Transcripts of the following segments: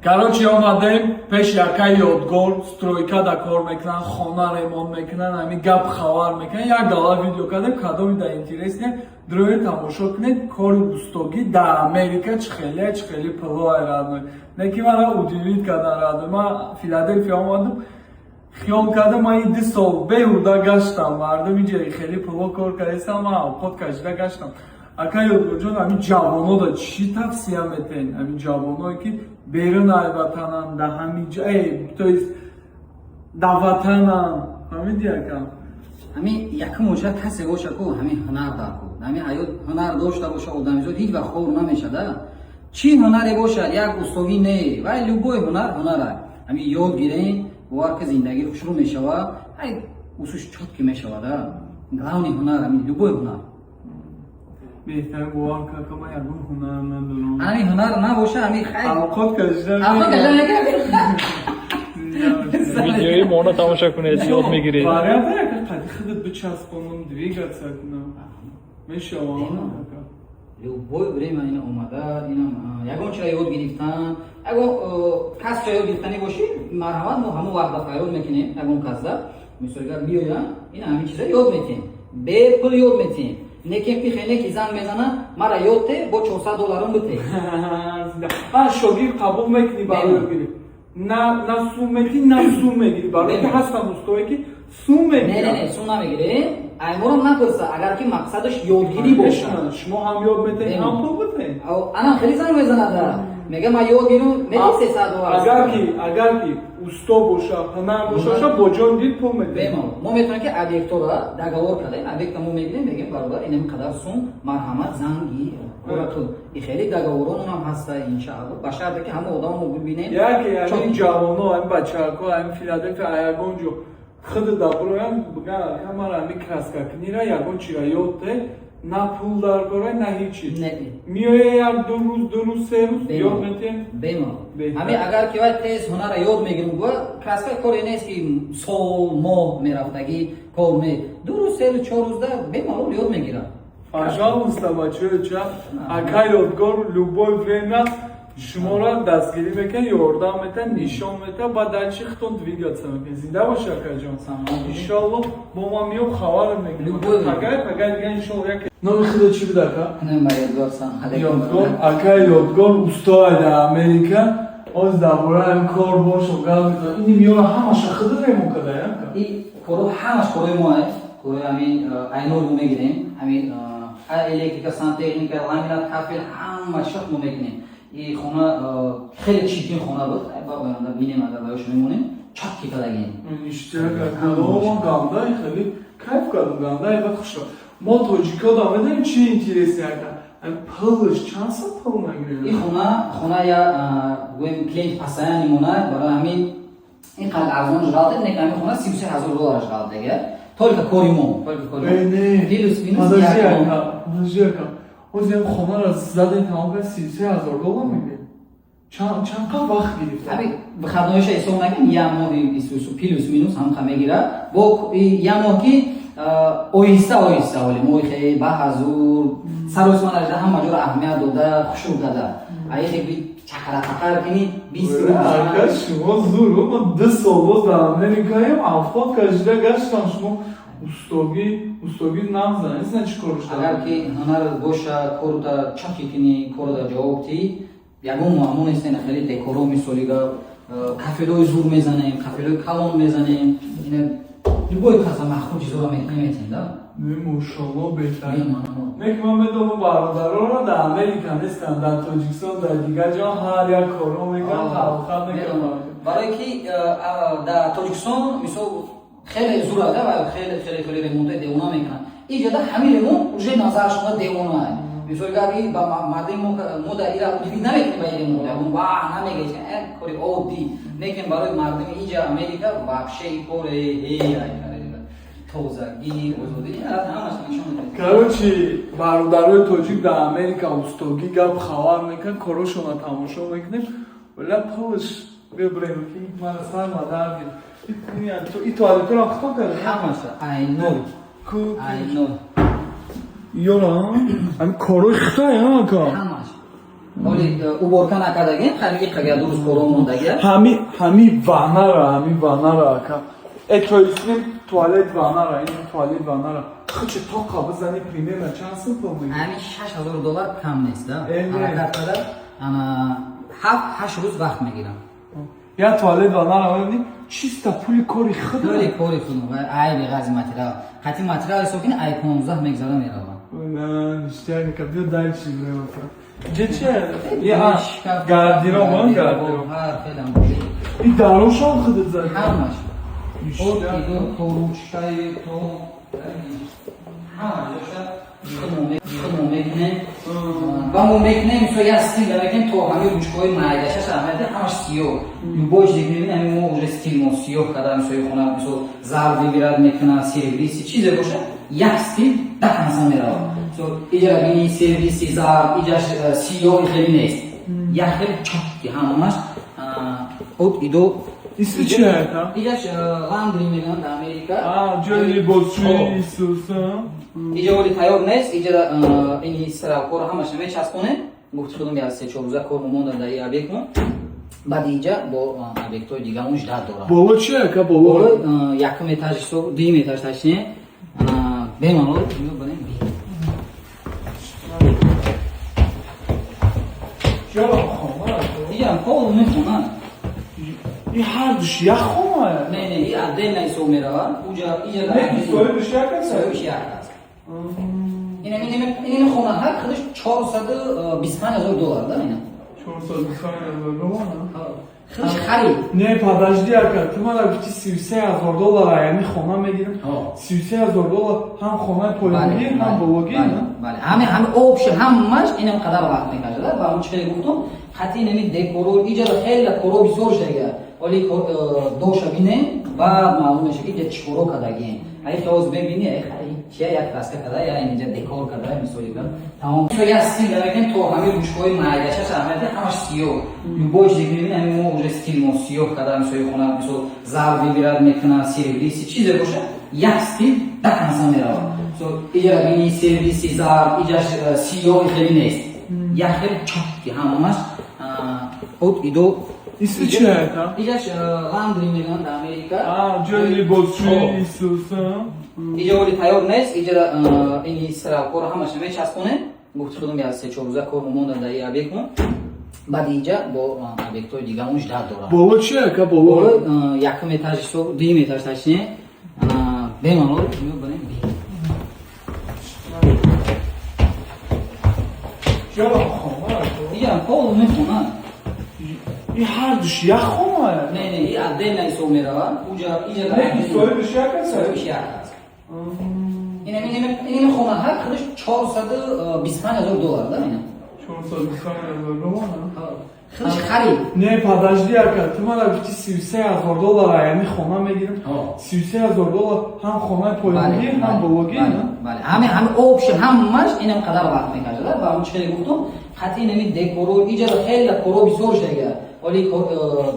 Короче, омадем пеш якай ёдгор стройка да кор мекунан, хона ремонт мекунан, ами гап хабар мекунан. Як дала видео кардем, кадоми да интересне, дрое тамошо кунед кори устогӣ да Америка чӣ хели плоҳ радмай. Неки мана удивид кардан радмай. Ман Филадельфия омадам, хиёл кардам ман 2 сол беҳуда гаштам, мардум инҷери хели плоҳ кор кардам, ман овқот кашида гаштам. Ака ёдгорҷон, ҳамин ҷавонода чӣ тавсия метен? Ҳамин ҷавоное ки берун ай ватанан, да ҳамин ҷо, то есть да ватанан, ҳамин якам. ҳамин якум боша касе боша ку ҳамин ҳунар дар ку. ҳамин ҳаёт ҳунар дошта боша одамизод ҳеҷ вақт хор намешада. Чӣ ҳунаре бошад, як устовӣ не, вай любой ҳунар ҳунара. ҳамин ёд гирем, бовар ки зиндагӣ хушрӯ мешавад, ай усуш чотки мешавада. Главни ҳунар ҳамин любой ҳунар. بهتر بوار که من یکون هنر ندارم. همین هنر نباشه همین خیلی. اوقات کشیدن. اوقات کشیدن. ویدیوی مونا تماشا کنید یاد میگیرید. وارد که قدی خودت بچسبونم دویگت کنم. میشه آن. любой время اینا اومده اینا یگان چرا یاد گرفتن یگان کس چرا یاد گرفتنی باشی مرحمت ما همون وقت فایرود میکنیم یگان کس دا مثلا اگر بیایم این همین چیزا یاد میتین به پول یاد میتین نکیم پی خیلی کی زنگ میزنه مرا یاد ته با $400 بده شاگرد قبول میکنی برای گیری نه سوم میگیری نه سوم میگیری برای که هستم مستوی که سوم میگیری نه سوم نمیگیری ایمورم نپرسه اگر که مقصدش یادگیری باشه شما هم یاد میتین هم تو بتین انا خیلی زنگ میزنه میگه ما یاد گیرم میگه $300 اگر که استا باشه هنر باشه با جان دید پول میده ما میتونیم که ابیکتو را داغور کنیم ابیکت ما میگیم میگیم برادر اینم قدر سوم مرحمت زنگی تو این خیلی داغورون هم هست ان شاء الله باشه که همه آدمو ببینیم یعنی جوانا هم بچه‌ها هم فیلادلفیا ایگون جو خود دابرویم بگم همه را میکراسکا کنیرا یگون چیرا یادته نه پول دار کنه نه هیچی میوه یک دو روز سه روز یاد میتین بیما همین اگر که وقت تیز هنر یاد میگیرم با کراسکا کاری نیست که سال ماه میرفتگی کار می 2 روز 3 روز 4 روز در بیما یاد میگیرم пожалуйста бачаҳо ака ёдгор любой время шуморо дастгирӣ мекунад ёрдам метавад нишон метавад ба дальше хитон двигаться мекунад зинда бош акаҷон иншаллоҳ бо ма миём хабар мегирам дига иншаллоҳ як номи худо чӣ буд ака ёдгор ака ёдгор устои дар Америка оз дар бораи кор бошо гап мезанад ини миёра ҳамаша худ ремонт када ака и коро ҳамаш корои мо корои ҳамин айнор мо мегирем ҳамин электрика сантехника ламинат кафел ҳамаша мо мегирем این خونه خیلی چیپین خونه بود با بینیم اگر باش میمونیم چاکی کردیم اشتراک کردم گنده خیلی کیف کردم گنده ایوه خوش ما توجیکا دامدیم چی اینترسی اگر پلش چند سال پل نگیریم این خونه یا گویم کلینت پسایانی مونه برای همین این قدر ارزان جغالده نکه همین خونه $33,000 جغالده دیگه طوری که کوریمون دیلوس بینوس یکم اوز این خونه را زدن تمام که $33,000 میگه چند وقت گرفت ابی بخدمتش حساب نکنم یه ماه پلوس مینوس هم خمه گیره با یه ماه که آیسته ولی ماه خیلی با حضور سروسمان رجده هم مجور اهمیت داده خوشو داده اگه خیلی چکر کنی 20 اگر شما زور من 2 سال باز در امریکایم افقات کشیده گشتم شما استوگی نامزن نیستن چی کارش دارم اگر که هنر باشه کارو دا چاکی کنی کارو دا جواب تی یکون معمول نیستن خیلی دکورو مثالی دا کافلوی زور میزنیم کافلوی کلام میزنیم اینه любой کسا مخصوص چیزا رو میتونیم دا ماشاءالله بهتر نک من بدونم برادران را در امریکا نیستن در تاجیکستان در دیگر جا هر یک کارو میکنن خلق میکنن برای که در تاجیکستان مثلا خیلی زور آده و خیلی ریمونت دیونا میکنن اینجا ده همین ریمون уже نظرشون دیونا ہے مثلا اگه با مردم ما در ایران دیدی نمیکنیم با ریمونت اون واه نمیگه چه کاری عادی لیکن برای مردم اینجا امریکا واقعی کاری توزگی وجودی همش نشون میده короче برادرای تاجیک در امریکا استوگی گپ خبر میکنن کارشون رو تماشا میکنیم ولی پولش ببریم که من سر مادر این توالت رو اخطا کرده همشه اینو یورا هم کارو اخطا یا اکا همش оли уборка накардаген ҳамин қага дуруст коро мондага ҳами ванара ака то есть туалет ванара ин туалет ванара хичи тоқа бизани примерно чанд сум пул мегирад ҳамин $6000 кам нест да Эне. ана картада ана 7-8 рӯз вақт мегирам я туалет ванара мебини чиста пули кори доли худ кори худм айби ғази материал қати материал ҳисоб кини ай 15 мегзара меравам ништяка биё дальше меота ҷече гардироб гардироб и дарошон худ зад ҳамаш от идо то ручкаи то ҳамаш доша худмо мекунем ва мо мекунем мисол як стил мекунем то ҳамин ручкаҳои майдашаш аҳамияти ҳамаш сиёҳ любой чизе мебинем ҳамин мо уже стилмо сиёҳ карда мисоли хона мисол зар бигирад мекунад сервиси чизе боша як стил да конца меравад иҷара бини сервиси зар иҷаш сиёҳи хеле нест як хел чотки ҳамаш от идо исми чиака иҷаш ландри мегӯянд дар Америка ҷои либосшӯи исуса иҷа оли тайёр нест иҷа ини кор ҳамаша мечаспонем гуфти худум як 3-4 рӯза кор монда дар ин объектмо баъди иҷа бо объектҳои дигармо ждат дорам боло чиака боло якум этаж ҳисоб дуюм этаж ташне бемалол барем иҷа пол мехонад и ҳар душ як хона не и отдельно ҳисоб меравад уҷа иҷа сои душ як аст соиш як аст ин хона ҳар худаш $425,000 да ина худаш харид не подожди ака ту мана гуфти $33,000 яъни хона мегирем $33,000 ҳам хонаи поёнӣ ҳам бологӣ бале ҳамин опшн ҳамаш инам қадар вақт мекашада ба он чиқади гуфтум қати нами декоро иҷа хеле коро бисёр шудага оли доша бинем баъд маълум меша ки чӣ коро кардагием ай хиёз бебини я як раска када я инҷа декор када мисоли ба тамом як стил мекунем то ҳамин ручкаҳои майдашаш аҳамияти ҳамаш сиёҳ любой чизе мебинем ҳамин мо уже стилмо сиёҳ када мисоли хона мисол зар бигирад мекунад сервиси чизе боша як стил да конца меравад иҷара бини сервиси зар иҷаш сиёҳи хеле нест як хел чотки ҳамаш от идо исми чиака иҷаш ландри мегӯянд дар Америка ҷои либосшӯи исуса иҷа оли тайёр нест иҷа ини кор ҳамаша мечаспонем гуфти худум як 3-4 рӯза кор монда дар ин объектмо баъди иҷа бо объектҳои дигармо ждат дорам боло чиака боло якум этаж ҳисоб дуюм этаж ташне бемалол барем иҷа пол мехонад и ҳар душ як хона не и отдельно ҳисоб меравад уҷа иҷа сои душ як аст соиш як аст ин хона ҳар худаш $425,000 да ина худаш харид не подожди ака ту мана гуфти $33,000 яъни хона мегирем $33,000 ҳам хонаи поёнӣ ҳам бологӣ бале ҳамин опшн ҳамаш инам қадар вақт мекашада ба он чиқади гуфтум қати нами декоро иҷа хеле коро бисёр шудага оли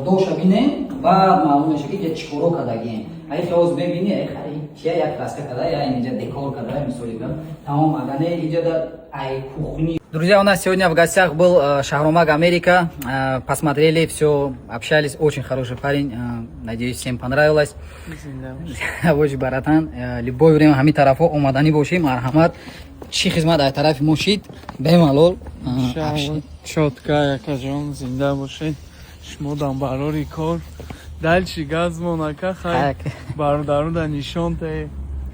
доша бинем баъд маълум меша ки чӣ коро кардагием ай хиёз бебини я як раска када я инҷа декор када мисоли ба тамом агар не иҷа ай кухни. Друзья, у нас сегодня в гостях был Шахромаг Америка. Посмотрели все, общались. Очень хороший парень. Надеюсь, всем понравилось. Очень баратан. Любое время хами тарафо омадани бошим. Мархамат. Чи хизмат ай тарафи мошид. Бемалол. чотка якаҷон зинда бошед шумо дар барори кор дальчи газмон ака хай бародару да нишонте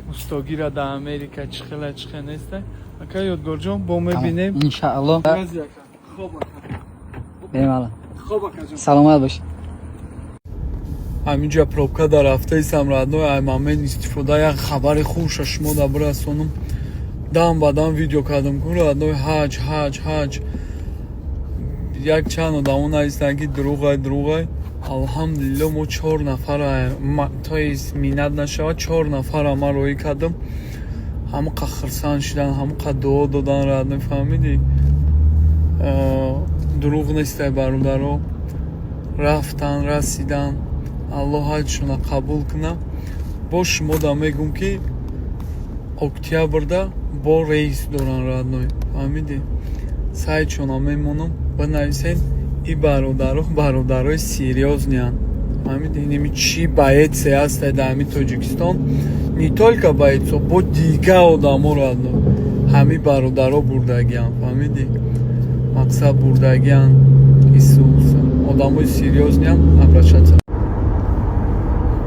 устогира да Америка чихела чихе несте ака ёдгорҷон бо мебинем иншаалло хоб бемалол саломат бош ҳаминҷа пробка дар рафтаи самрадной аймамен истифода як хабари хуша шумо да бирасонам дам ба дам видео кардам кун радной ҳаҷ як чанд одамон аистанд ки дурӯғай алҳамдулилло мо 4 нафар то минат нашавад 4 нафар ама роӣ кардам ҳама қа хирсан шудан ҳама қа дуо додан радной фаҳмидӣ дурӯғ нестай бародаро рафтан расидан аллоҳ ҳаҷшона қабул кунад бо шумо да мегум ки октябрда бо рейс доран радной фаҳмидӣ сайчона мемонам бинависед и бародарои серьёзнян. Ҳамин чӣ боец аст дар ҳамин Тоҷикистон, не только боецо, бо дигар одаморо ҳамин бародаро бурдагиян. Фаҳмидӣ? Мақсад бурдагиян Исус. Одамои серьёзням обращаться.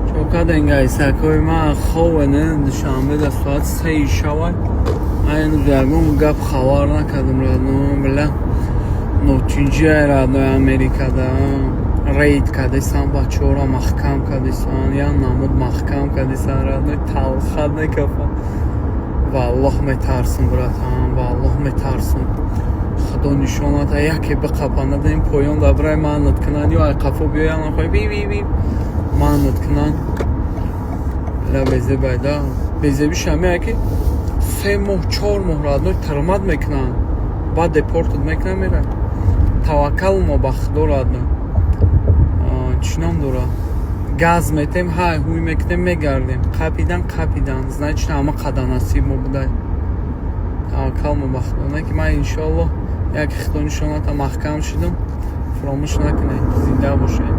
Чокаденга исакои ма ховене душанбе да соат 3 шава. Айн ягон гап хабар накардам радно била. Нотинҷи радно Америкада рейд кардасан, бачаҳоро маҳкам кардасан, як намуд маҳкам кардасан радно талхат некафа. Валлоҳ метарсам братан, валлоҳ метарсам. Худо нишонат яке биқапанада ин поён дабрай маънат кунад ё ай қафо биёян ахой би маънат кунад. Ла безе байда безеби шамия ки 3 моҳ 4 моҳ радно тармад мекунанд. Баъд депортат мекунад мера. Таваккал мо ба Худо радно. Чунам дора. Газ метем, ҳай ҳуй мекунем мегардем. Қапидан. Значит ҳама қаданасиб мо будай. Таваккал мо ба Худо. Не ки ман иншоаллоҳ як Худо нишоната маҳкам шудам. Фаромӯш накунед. Зинда бошед.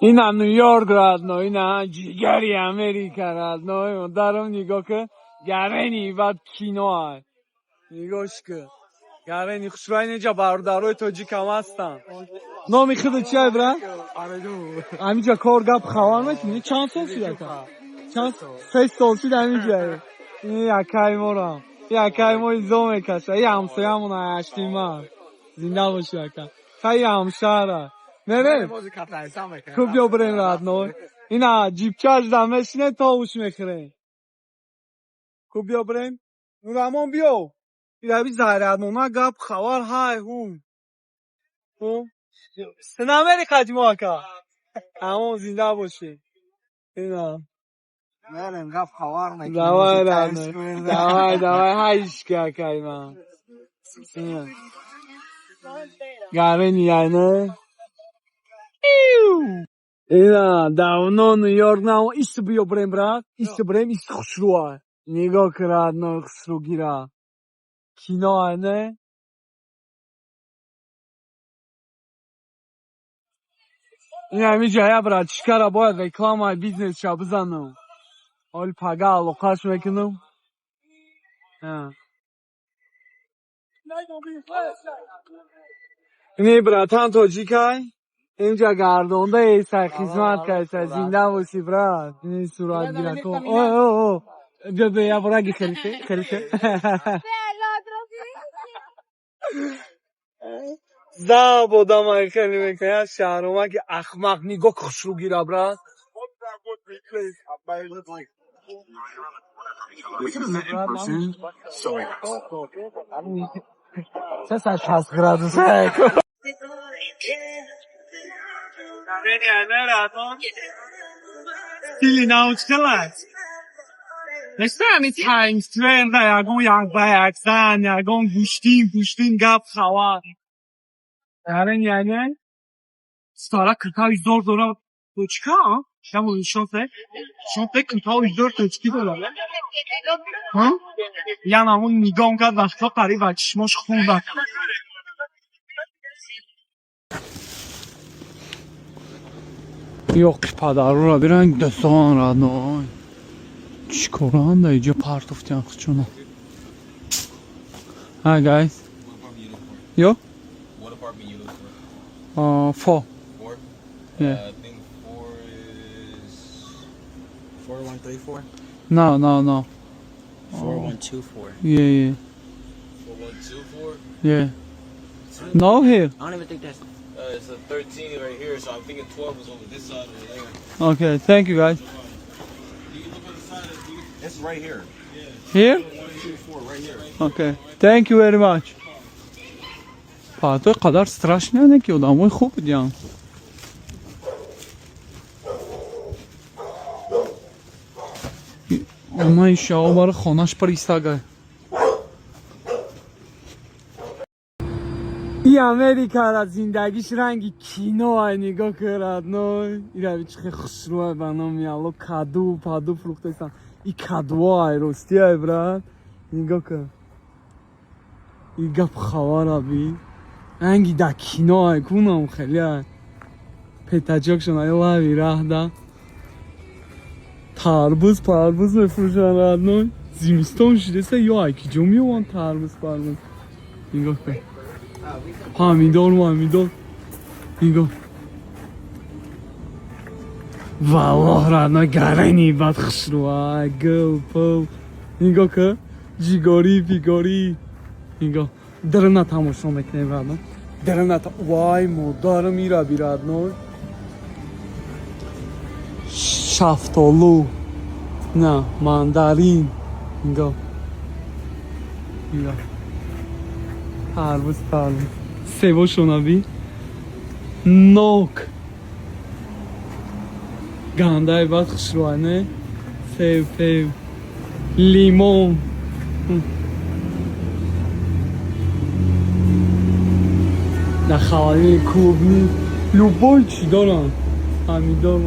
Ина Нью-Йорк радно, ина ҷигари Америка радно. Даром нигоҳ кун. Гарени бад кино ай. Нигоҳш кун. Гарени хушрайни ҷа бародарои тоҷикам ҳастанд. номи худат чиай брат? Амиҷа кор гап хабар мекунӣ? Чанд сол шуда ка? Чанд? 3 сол шуда амиҷа. Якай морам. Якай мо изо мекаша. И ҳамсоямон аштӣ ман. Зинда боши ака. Хай ҳамшара. Нере? Кӯ биё бирем радной. Ина ҷибчаш да мешине то уш мехӯрем. Кӯ биё бирем? Нурамон биё. Ираби заряднона гап хабар ҳай ҳу. Ты на Америка ҷимоака? Амон зинда боши. Ина. Мерем гап хабар накунем. Давай радной. Давай ҳайшки акай ман. Гарени яйне. Ина давно Нью-Йорк намо исту биё бирем брат. Исту бирем исту хушрӯа. Нигоҳ кун радной хушрӯгира. Кино айне. ин ҳамиҷа я брат чикара бояд рекламаи бизнесша бизанам. Ҳоли пага алоқаш мекунам. ини братан тоҷикай инҷа гардондаесай хизмат кардесай. Зинда боши брат. ини суратгиракон. бё я бораги хелисе. Заб одамай хеле мекунад шаҳромаки ахмақ. нигоҳ хушрӯгира брат. Сесад 60 градус. стили научилась. Нешта ҳамин Times Square да ягон як ба як зан, ягон гӯштин гап хабар. Ярен яне стара $40,000 точка, ямо шонсе $40,000 точки дора. Я намон нигоҳ кард вақто қариб ба чишмош хунда. ёқи падарура биран дӯстон радной. چی کارند اینجا پرتوفتیان خودشونو. Hi guys. Yo? What apartment you look for? 4. 4? Yeah. I think 4 is 4134. No. 4124. Yeah. 4124. Yeah. No here. I don't even think that's. It's a 13 right here, so I'm thinking 12 is over this side over there. Okay, thank you guys. You can look on the side. It's right here. Here? 124 right here. Okay. Thank you very much. پاتو قدر страшне не ки одамои хуб будиан. Ама иншаалло бара хонаш пристага. И Америка ра зиндагиш ранги кино ай нигоҳ кард ной. Ира чихе хушрӯ ба номи Алло каду фруктесан. И кадуо ай рости ай брат. Нигоҳ кар. این گپ خبر بی انگی دکینا های کنم خیلی های پیتاجاک شنای لابی راه دا تربوز پربوز بفروشن ردنای زیمستان شده سه یا ایکی جو میوان تربوز پربوز نگاه کن پامیدار نگاه والله ردنا گرنی بد خشروا گل پل نگاه که جیگاری بیگاری نگاه درنا تماشا میکنیم ردنا درنا وای مدار میره بی ردنا شفتالو نه ماندارین نگاه پربوز سیوا شنابی نوک گندای باد خشروانه سیو لیمون در خوانی کوبنی لوبای چی دارن همیدار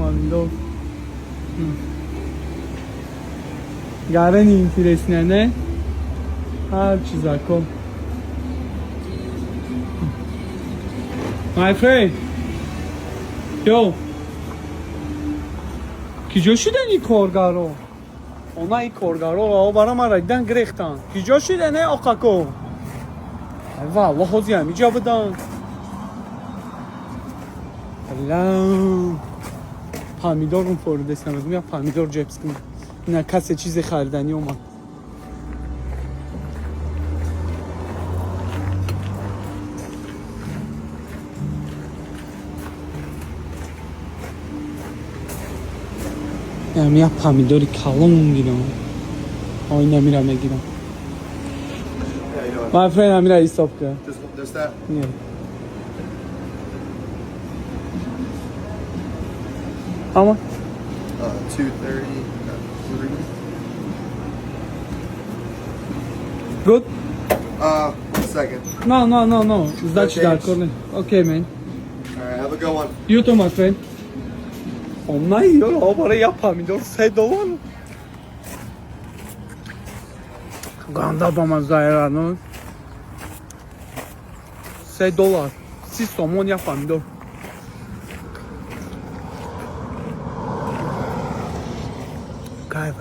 گرنی اینترسنه نه هر چیز کن my friend yo کجا شدن این کارگارا اونا این کارگارا برای من ردن گریختن کجا شدن این آقاکو والله خوزی همی جا بدن الان پامیدار اون فوردستم از میاد پامیدار جبس کنم نه کسی چیز خریدنی اومد میاد پامیداری کلان میگیرم آی نمیرم میگیرم my friend Amira استاپ کرد Just that? yeah. How much? 230. Good? 1 second. No. Сдачи Okay. да, корне. Okay, man. Alright, have a good one. You too, my friend. Onlar yiyor, o para yapamıyor. $6. Ganda bamazayranı. $6. Siz somon yapamıyor. Кайф,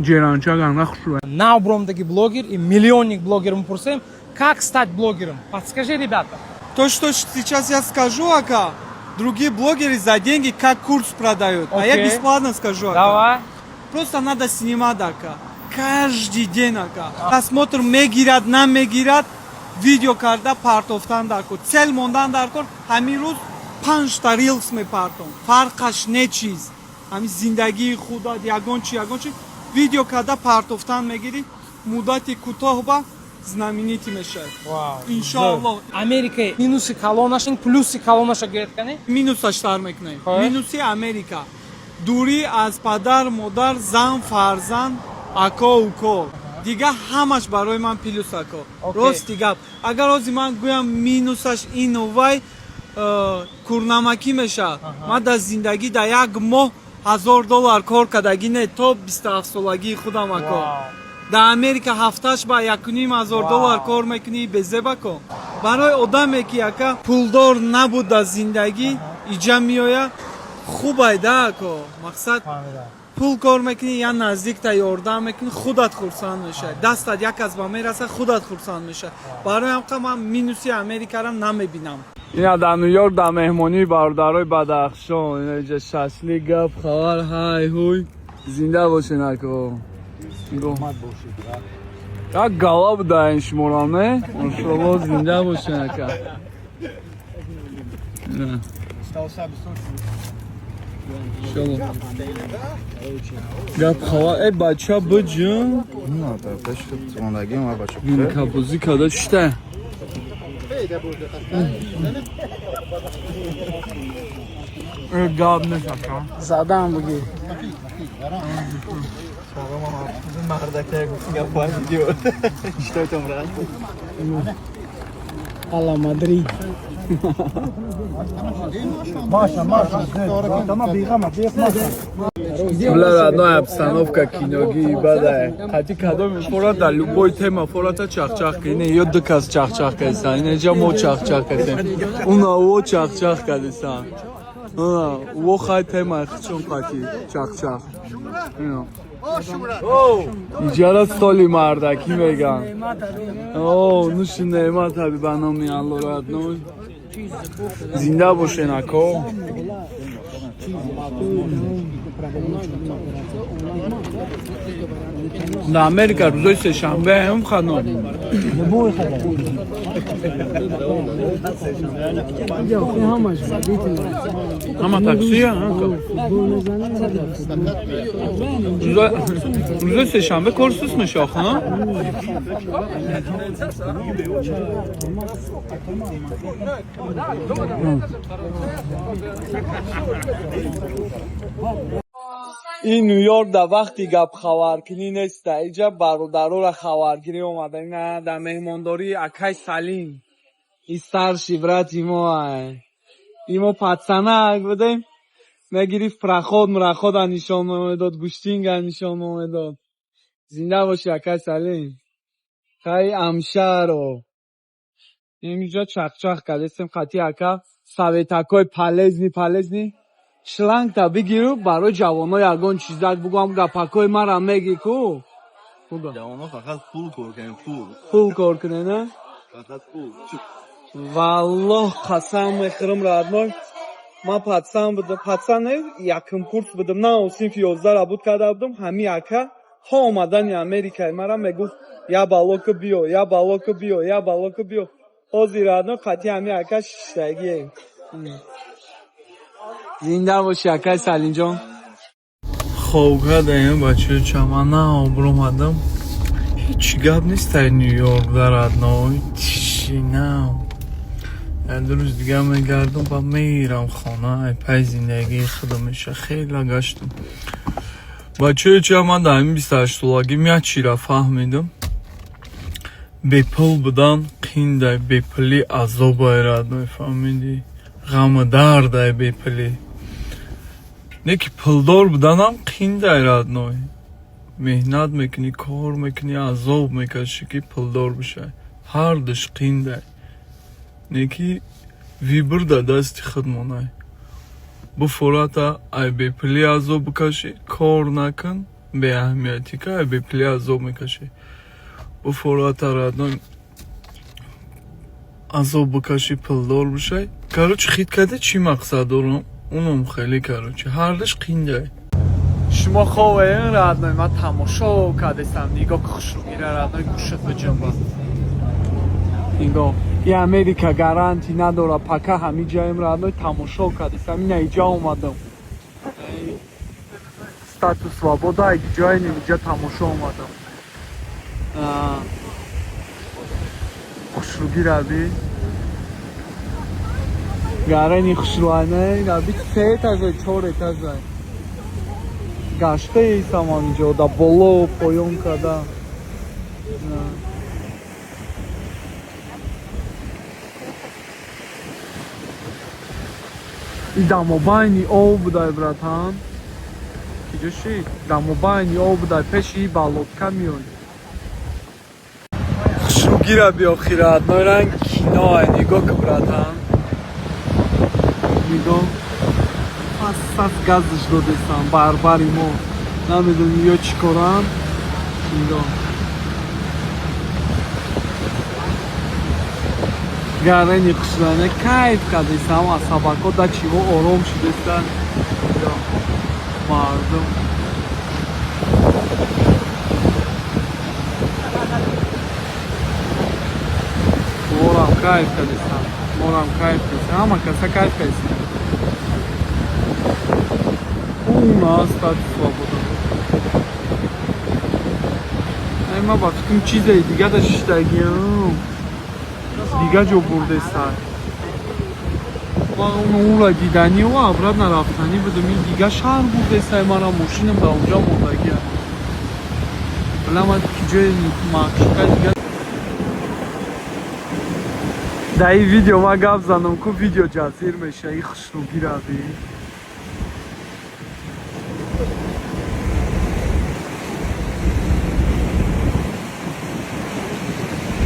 Джеранча ганда хушуа. На Обромдаги блогер и миллионник блогер мы пурсаем. Как стать блогером? Подскажи, ребята. То, что сейчас я скажу, ака, другие блогеры за деньги как курс продают. А я Окей. бесплатно скажу, ака. Давай. Просто надо снимать, ака. Каждый день, ака. Посмотрим, мегират, нам мегират. Видео карда партофтан даркор. Цел мондан даркор. Хами рӯз 5 та рилс мепартом. Фарқаш не чиз. Ҳами зиндагии худат ягон чи. Видео карда партофтан мегири. Муддати кӯтоҳ ба знаменитӣ мешавад. Вау. Иншаллоҳ. Америка минуси калонашин, плюси калонаша гирфткани? Минусаш тар мекунем. Ҳои. Минуси Америка. Дурӣ аз падар, модар, зан, фарзанд, ако, уко. Дига ҳамаш барои ман плюс ако. Окей. Рости гап. Агар ҳозир ман гӯям минусаш ину вай курнамакӣ мешавад. Ман дар зиндагӣ дар як моҳ $1000 кор кардагӣ не то 27 солагии худам ако. Дар Америка ҳафташ ба $1,500 кор мекунӣ безеба ко. Барои одаме ки ака пулдор набуд дар зиндагӣ иҷа меояд хуб айда ако. Мақсад пул кор мекунӣ я наздикта ёрдам мекунӣ худат хурсанд мешавӣ. Дастат як аз ба мерасад худат хурсанд мешавӣ. Барои ҳамқа ман минуси Америкаро намебинам. اینا در نیویورک در مهمانی برادرای بدخشان اینا اینجا ششلی گپ خبر های هوی زنده باشه نکو یک گلا بود در این شمارم نه ماشاءالله زنده باشه نکو گپ خبر ای بچه بجن No, to też złądagi ma baczu. این کپوزی کده چته گاب نشکم زدم بگی Alla Madrid. Бля, родная обстановка киноги, бля. Хотя когда фора да любой тема фора-то чах-чах кине, ё дыкас чах-чах кайсан, инеҷа мо чах-чах кайсан. Уна во чах-чах кайсан. Во хай тема хчон қати чах-чах. Иҷара столи мардаки меган. О, нуши неъмат ҳаби ба номи Алло родной. Зинда бошен ако. На Америка рӯзои сешанбе ҳам ханон. Ҳама таксия? рӯзои сешанбе кори суст мешохона? ин Нью-Йорк да вақти гапхаваркунӣ неста. Иҷа бародарора хаваргирӣ омадаи на да меҳмондории акай Салим. И старший брат имо имо пацанак будем. Мегирифт мрахода нишоно медод, гуштинга нишоно медод. Зинда боши акай Салим. Хай амшаро. Имиҷа чах-чах кардем хати ака советакои полезни шлангта бигиру барои ҷавоно ягон чизак бугам гапакои мара меги ку. جوانها فقط پول کار کنن Пул кор кунен, а? فقط پول Валлоҳ қасам мехӯрам родной. Ман пацан не якум курс будам, на синфи 11 рабут карда будам. Ҳами ака ҳо омадани Америкаи мара мегуфт я балоку биё. Ҳозир родной қати ҳами ака шиштагием. Зинда боши акай Салимҷон. Хоб кадаем бачаҳо чамана обромадам. Ҳеҷ гап нест дар Нью-Йорк дар родной. Тишина. ду рӯз дига мегардам ва мерам хона. Пай зиндагии худамеша хела гаштам. Бачаҳо чаман дар 28 солагим як чира фаҳмидам. Бепул будан қиндай бепулӣ азобай родной фаҳмидӣ. ғаму дардай бепулӣ. Не ки пулдор буданам қиндай родной. Меҳнат мекунӣ, кор мекунӣ, азоб мекашӣ ки пулдор бишай. ҳардуш қиндай. Не ки вибр да дасти худ монай. Буфората ай бепулӣ азоб бикашӣ, кор накун, беаҳамиятӣ ка ай бепулӣ азоб мекашӣ. Буфората родной азоб бикашӣ, пулдор бишай. Короче, хит карда чӣ мақсад дорам? Унам хеле короче, ҳардуш қиндай. Шумо ховен родной, ман тамошо кардам. Нигоҳ хушругира родной, гӯшат баҷаба. Нигоҳ. И Америка гаранти надора, пака ҳами ҷаем родной тамошо кардам. Ина иҷа омадам. Статус свобода ҷои иҷа тамошо омадам. Хушругира би. Гарани хушруанай, раби 3 этажай, 4 этажай. Гаштаисам онҷо да боло поён када. И дамобайни об будай братан. Иҷоши дамобайни об будай пеши балотка миёй. Хушругира биохи родной ранг киноай, нигоҳ ки братан. Нигоҳ. Пас газш додестан барбари мо. Намедонӣ ё чӣ коранд. Нигоҳ. гарани хушрана кайф кардестам, асабако да чиво ором шудестан. Мардум. Морам кайф кардестам. Ҳама каса кайф кардестам. У нас статус свобода. Ма ба фикрам чизаи дига да шиштагиам. Дига ҷо бурдестан. Ва ура диданӣ ва обрат нарафтанӣ будам. Ин дига шаҳр бурдестан, мара мошинам да онҷо мондагия. Балама ки ҷои маъшуқа дига. Дар ин видео ма гап занам ку видео ҷазир меша. И хушругира би.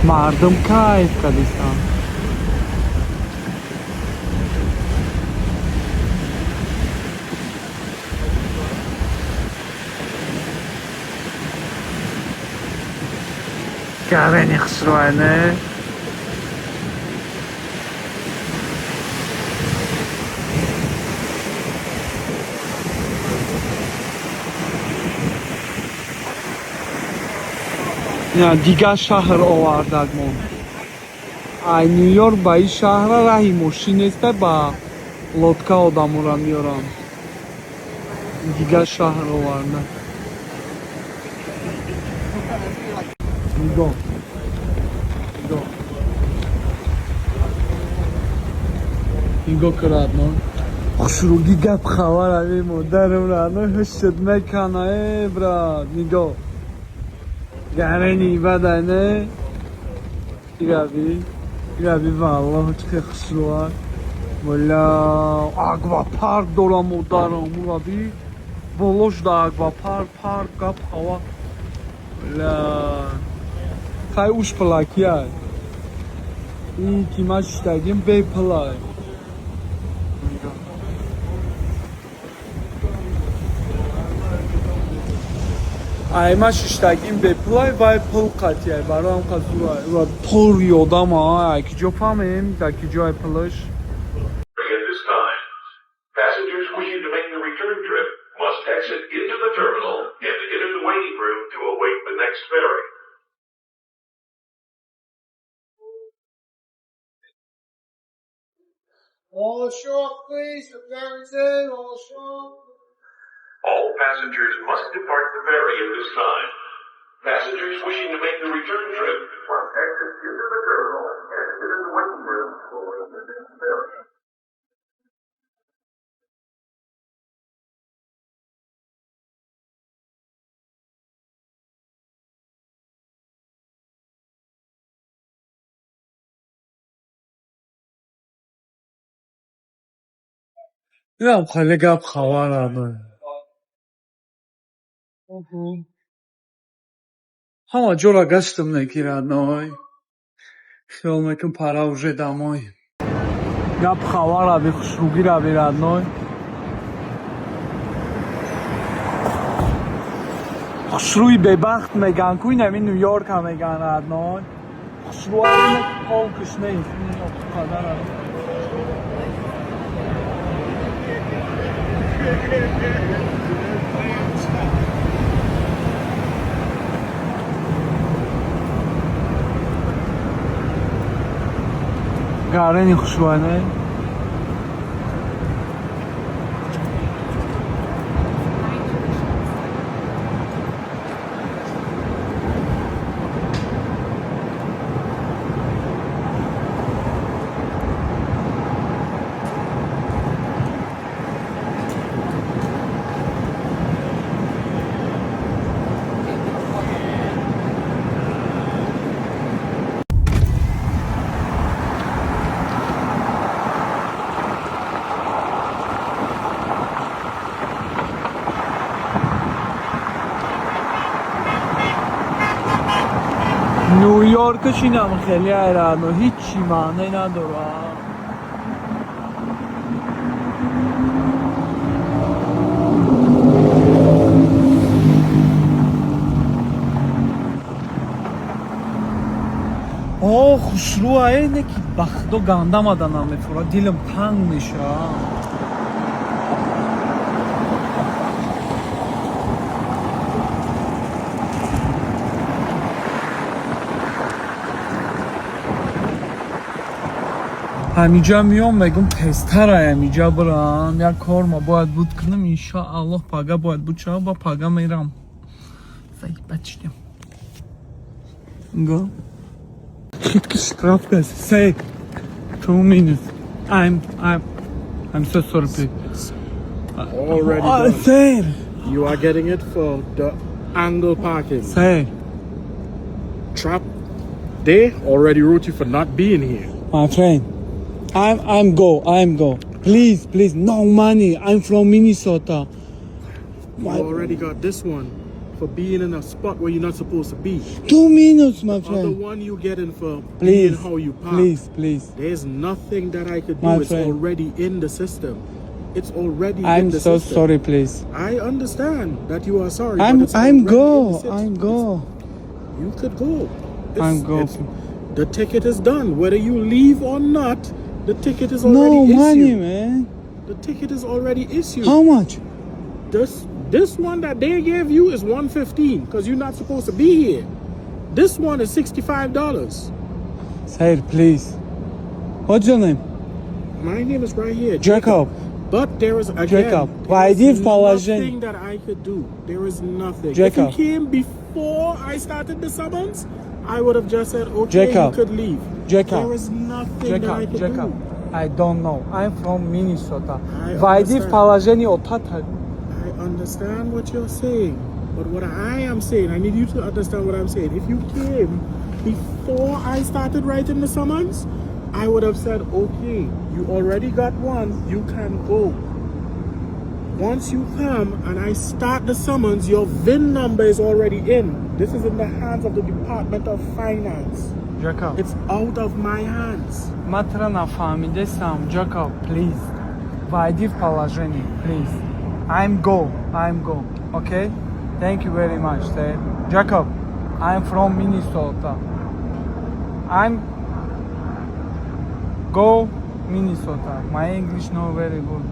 мардум кайф кардистанд. Гарени хушрӯйне. дигар шаҳр овардагмон. Ай Нью-Йорк ба ин шаҳра раҳи мошин неста, ба лодка одаморо меорам. Дигар шаҳр оварда. Нигоҳ. Нигоҳ кардно. хушруги гап хабар ами модарам рано ҳушт мекана брат. Нигоҳ. Гарени бадане. Габи валлоҳ чӣ хушрӯа. Валла аквапарк дорам модарам. Габи болош да аквапарк, парк гап хава. Валла хай уш плакяй. И ки ма шитагим беплай. ай ма шиштагим беплай вай пул қатяй бароам қазурай ва пул ёдама ай ки ҷо фаҳмем да ки ҷо ай пулаш. At this time, passengers wishing to make the return trip must exit into the terminal and enter the waiting room to await the next ferry. All passengers must depart the ferry at this time. Passengers wishing to make the return trip must exit into the terminal and enter the waiting room to await the next ferry. Инам хеле гап хабар надорам. ҳама ҷоро гаштам неки радной. хиёл мекунам пара уже дамой. гап хабар аби хушруги раби радной. хушрӯи бебахт меган ку инами Нью-Йорка меган радной. хушрӯаи полкуш нест. қадар гарени хушрӯйне. Нью-Йоркаш инам хеле айрано ҳичи маъне надорад. хушрӯ айне ки ба худо ганда мада намефурад, дилам танг мешавад. ҳамиҷа миём мегум тезтарай ҳамиҷа бирам. як кор ма бояд буд кунам, иншоаллоҳ пага бояд буд шава, ба пага мерам. Заебатишдем. Го. Хитки штрафка. Say 2 minutes. I'm so sorry, please. Already done. Say. You are getting it for the angle parking. Say. Trap. They already wrote you for not being here. My friend. I'm go. Please, no money. I'm from Minnesota. You already got this one. for being in a spot where you're not supposed to be. 2 minutes, my On the friend. one you getting for Please, being how you park. please. There's nothing that I could do. My It's friend. already in the system. It's already in I'm the so system. sorry, please. I understand that you are sorry. but I'm it's already in the go. system. I'm go. You could go. I'm go. The ticket is done. Whether you leave or not, the ticket is No already money, issued. man. The ticket is already issued. How much? This one that they gave you is $115 because you're not supposed to be here. This one is $65. Sir, please. What's your name? My name is right here, Jacob. But there is again, Jacob, there is войди в положение. nothing that I could do. There is nothing. Jacob. If you came before I started the summons, I would have just said, okay, Jacob. you could leave. Jacob. There is nothing that I could Jacob. do. I don't know. I'm from Minnesota. I Войди в understand. положение оттуда. I understand what you're saying, but what I am saying, I need you to understand what I'm saying. If you came before I started writing the summons, I would have said, okay, you already got one, you can go. Once you come and I start the summons, your VIN number is already in. This is in the hands of the Department of Finance. Jacob. It's out of my hands. Матра на фамилия сам. Jacob, please. Войди в положение, please. I'm go. Okay? Thank you very much, sir. Jacob, I'm from Minnesota. I'm go Minnesota. My English not very good.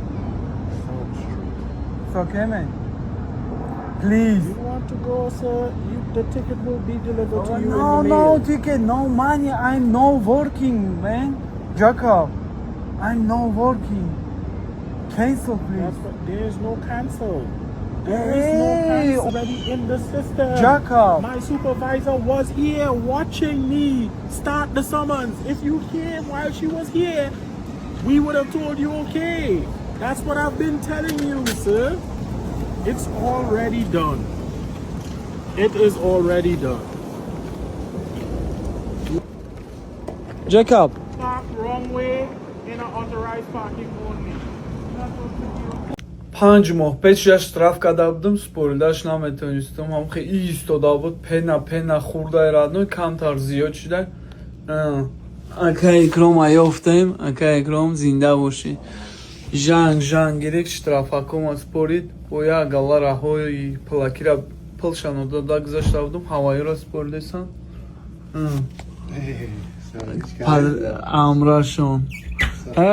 It's okay, man. Please. You want to go, sir? The ticket will be delivered to you No, in the no mail. ticket, no money. I'm no working, man. Jacob, I'm no working. Cancel, please. There's no cancel. There is Hey. no cancel already in the system. Jacob. My supervisor was here watching me start the summons. If you came while she was here, we would have told you okay. That's what I've been telling you, sir. It's already done. It is already done. Jacob, Park wrong way in an authorized parking only. 5 ماه 5 штраф გადავდым სპორილდаш ნამეთონისტო მომხი ისто დავბოთ ფენა ხურდა ერადნო კამთარ ზიოჩი და აკაი კრომ აიოფტემ აკაი კრომ ზინდა ბოში ჟან გირეკ штраф აკომა სპორით ოია გალა რაჰოი პლაკირა პლშანო და დაგზაშავდum ჰავაირო სპორილდესან ამრაშონ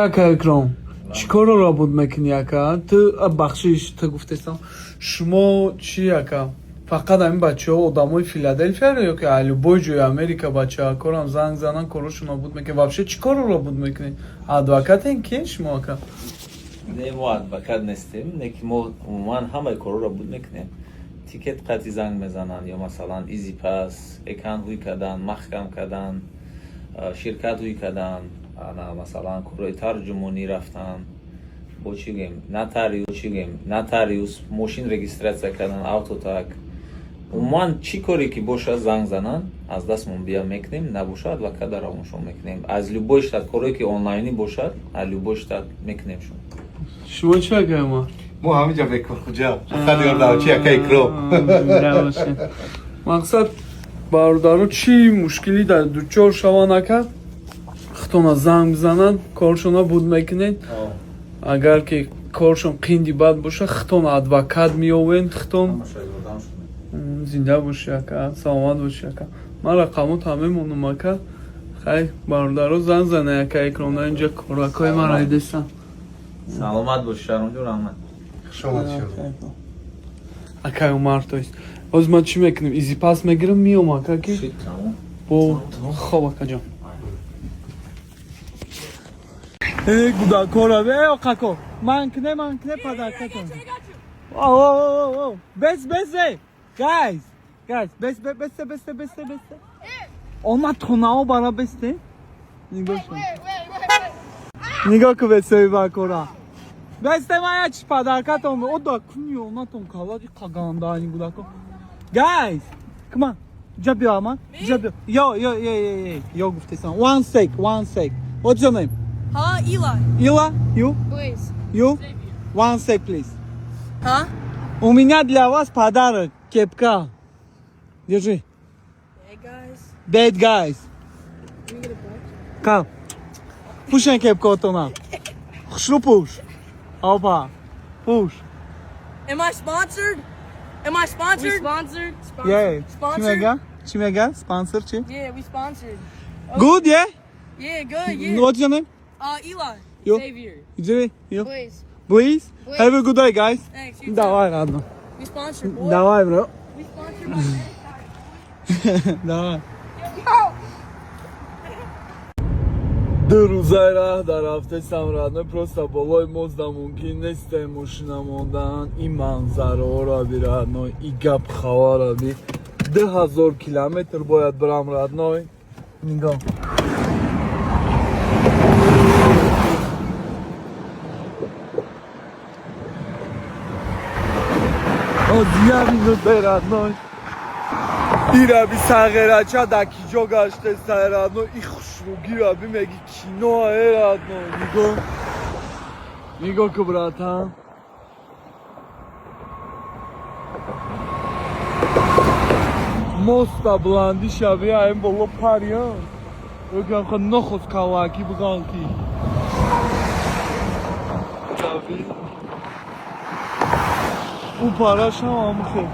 აკაი კრომ چیکارو را بود میکنی اکا؟ تو بخشیش تو گفتستم شما چی اکا؟ فقط همین بچه ها آدمای فیلادلفیا رو یا که الوبوی جوی امریکا بچه ها کارم زنگ زنن کارشون را بود میکنی وابشه چیکارو را بود میکنی؟ ادوکات این که شما اکا؟ نه ما ادوکات نیستیم نه که ما عموما همه کارو را بود میکنیم تیکت قطعی زنگ میزنن یا مثلا ایزی پاس اکان روی کردن محکم کردن شرکت روی کردن مثلا کارهای ترجمانی رفتن با چی گیم نتاریوس ماشین رجیستراسیون کردن اوتوتاک عموما چی کاری که باشه زنگ زنن از دستمون بیا میکنیم نباشد و کدرمونشون میکنیم از لوبوی شتات کاری که آنلاینی باشد از لوبوی شتات میکنیمشون شما چی اکا ما؟ ما همینجا بکن کجا خیلی یاد چی اکای کرو مقصد برادرو چی مشکلی در دوچار شوان اکا؟ خطونا زنگ بزنن کارشونا بود میکنین اگر که کارشون قیندی بد باشه خطون ادوکات میوین خطون زنده باشه اکا سلامت باشه اکا من رقمات همه مونم اکا خیلی برادرو زنگ زنه اکا اکرامنا اینجا کارکای من رای دستن سلامت باش شرم جور رحمت شما اکا اومر تویست باز ما چی میکنیم ایزی پاس میگیرم میوم اکا که با خوب اکا جان گودا کورا به اقاکو مانکنه پدرکتون او بس guys بس اونا توناو برا بسته نگاه که بسته با کورا بسته مایا چی پدرکتون او دا کنی اونا تون کالا دی قاگاندانی گودا کو guys come on جا بیا اما جا بیا yo گفته سان one sec what's your name Huh? Ила, you? Please. You? One sec, please. Huh? У меня для вас подарок. Кепка. Держи. Bad guys. Come. Push and кепка отона. Хшну push. Опа. Push. Am I sponsored? Am I sponsored? We sponsored. Yeah. Sponsored. Chimega? Sponsor chi? Yeah, we sponsored. Good, yeah? Yeah, good. Yeah. What's your name? Eli. You? Xavier. You? Please. Please? Have a good day, guys. Thanks. You Давай, ладно. We sponsored. Boy. Давай, bro. We sponsored my Давай. Друзайра дарафтесам радно просто болой моздамунки несте мошина мондан и манзараро радно и гап хавараби 2000 километр бояд брам радной нигоҳ озия минута радной ირაბი საღერაჩა და კიჯო გაშტეს საერადნო იხშრუგი რაბი მეგი კინო ერადნო ნიგო კბრათა მოსტა ბლანდი შავია აიმ ბოლო ფარია როგორ ხო ნოხოს ქალაქი ბღანკი ჩავი უპარაშა ამხე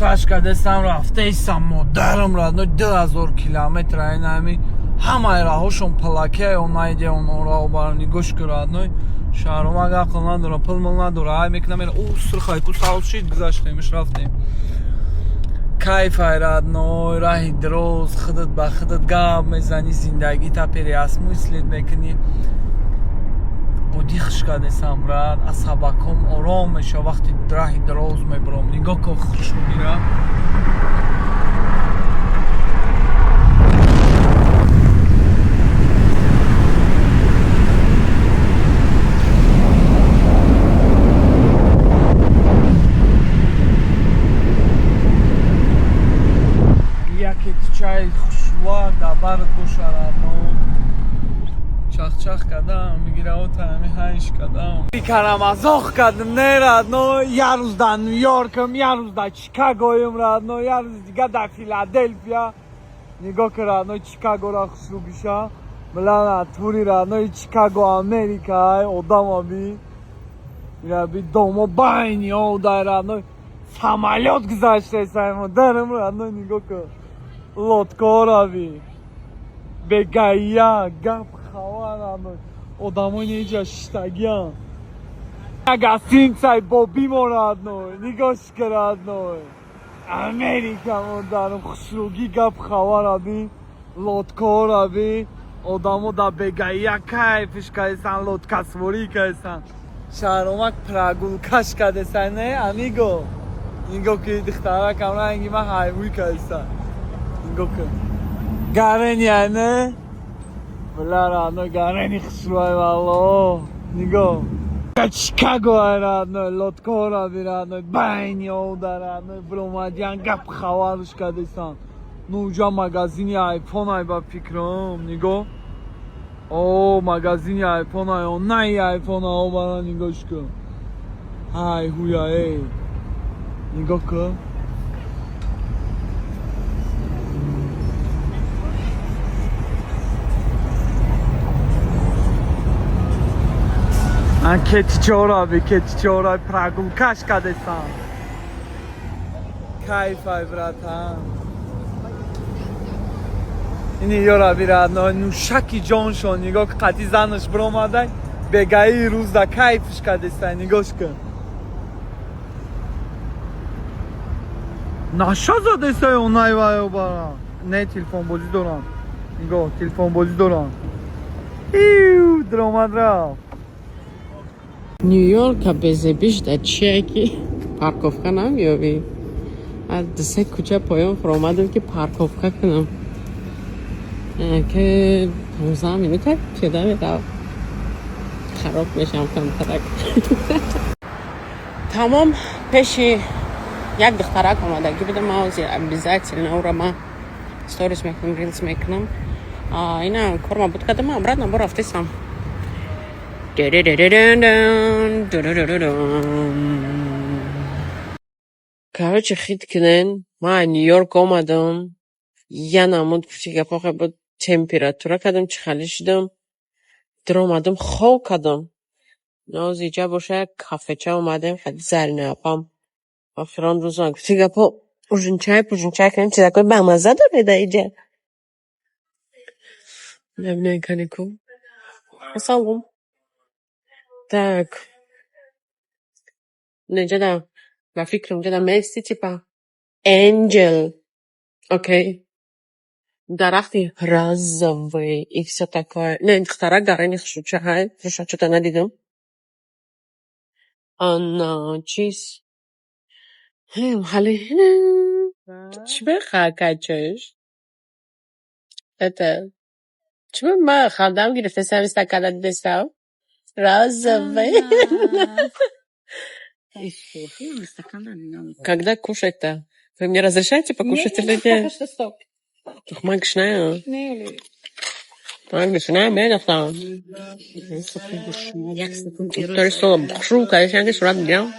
Ташкадестан рафтесам модарам радно 2000 километр айнами ҳамаи раҳошон палаке онайде онора обарни гӯш курадной шаҳрома гақл надора пулмул надора ай мекунам усрхай кусалшид гузаштемиш рафтем кайфай радной раҳи дроз худат ба худат гап мезани зиндагита переосмыслит мекунӣ будихш кадесам рад асабаком ором меша вақти раҳи дроз мебурам нигоҳ кун хушмигира якет чай хушвар дар бард бошад чах кадам мигирав тами ҳанш кадам бикарам азох кадам не радно я рӯз дар нью-йоркам я рӯз дар чикагоем радно я рӯз дига дар филаделфия нигоҳ ки радно чикагора хушрӯгиша билана тури радно чикаго америка одамаби ираби домо байни одай радно самолёт гузаштесаимо дарам радно нигоҳ ки лодкораби бегая гап одамои неҷа шиштагиан гостиницаи бо биморадной нигоҳ шикарадной америка модарам хушрӯгӣ гап хавараби лодкораби одамо да бегая кайфиш кадесан лодкасворӣ кадесан шаҳромак прогулкаш кадесан не амиго нигоҳ ки духтаракам ранги ма ҳайвӯй кадесан нигоҳ ки гарения не Бляра, гарени хушрӯй валло нигоҳ чикаго радной лодкора бирадной байни одарадной бромадиан гап хаварш кадесан нуҷа магазини айфонай ба фикрам нигоҳ о магазини айфонай онаи айфона обара нигоҳш кун ҳай ҳуяе нигоҳ кун кетичораби прогулкаш кадесан кайфай братан ини ёраби радно нушаки ҷоншон нигоҳ ки қатъи занаш биромадай бегаи рӯзда кайфиш кадесан нигоҳш кун наша задесай онайваё бара не телефонбозӣ дорам нигоҳ телефонбозӣ дорам дромад рафт Нью-Йорк безебиш да чеки парковка намёбӣ аз дусе кӯча поён фуромадам ки парковка кунам ки 15 минута пиёда мерав хароб мешам камтарак тамом пеши як духтарак омадагӣ будам ҳозир обязательно ӯро ман сторис мекунам рилс мекунам ина корма буд кардам обратно бо рафтесам Короче, хит кинен. Ма Нью-Йорк омадам. Я намуд кучига похе бо температура кадам чхалишдам. درآمدم خواب کردم. نازیجا باشه کافه چه اومدم خیلی زرنه اپام. آخران روزان کسی گپا پوشن چای کنیم چیزا کوی بامزه داره در اینجا. نبینه کنی کو. سلام. Так. Нельзя да. На фикром да месте типа angel. Окей. Дарахти розовый и все такое. Не, стара гора не хочу чай. Слушай, что-то надидем. Она чиз. Хали. Чего хакачешь? Это. Чего мы хадам грифте сами стакана дестав? Розовый. Когда кушать-то? Вы мне разрешаете покушать или нет? Toch mag ik snijden? Nee. Mag ik snijden? Ben je nog dan? Er is wel een groep, kan je zeggen, zo lang dan?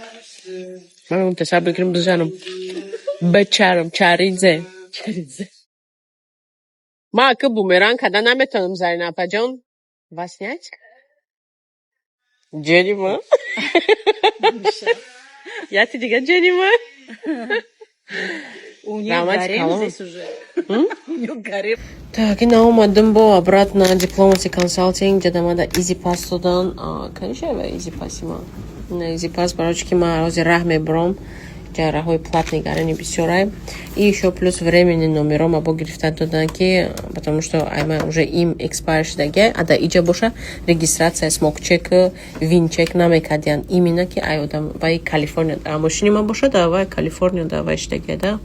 Maar we moeten ik hem bezannen. Becharam, charize. Ma, că bumerang, kada nametonum zarina pajon? Va снять? Jennifer? Я тебе говорю, Jennifer? У нее гарем здесь уже. У нее гарем. Так, и наумадым бо обратно Diplomacy Consulting, где там надо Easy Pass тудан. Конечно, Easy Pass има. На Easy Pass, барочки, ма розе рахме бром. Рахой платный гарани бисёрай. И еще плюс времени номером або грифтат туданки, потому что айма уже им expire шдаге, а да иджа боша регистрация смокчек, винчек намекадян. Именно ки айо там вай Калифорния. А машине ма боша давай Калифорния давай шдаге, да?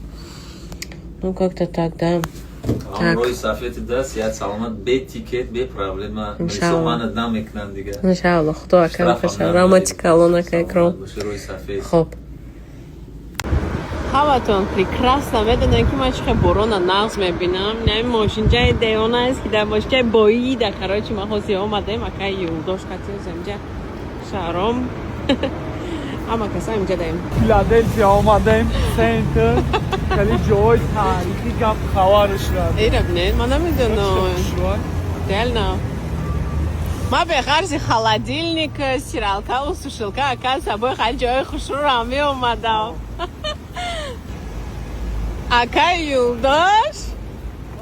Ну как-то так, да. Амрой сафети даст, я саламат бе тикет, бе проблема. Мисоман адам мекнан дига. Иншаллах, хто акам фаша. Романтика лона кайкром. Хоп. Хаватон прекрасно, видно, ки ма чихе борона нағз мебинам. Нами мошинҷаи деона аст ки дар мошинҷаи боида. Короче, ма ҳозир омадем, акай юлдош қатиёз инҷа шаҳром. Ҳама каса инҷа даем. فیلادلفیا آمدیم سنتر خیلی جای تاریخی گپ خبرش رد ایرب نه من نمیدونم دل نه ما به خرج холодильник стиралка و сушилка оказывается собой خیلی جای خوشرو می اومدم اکای یولداش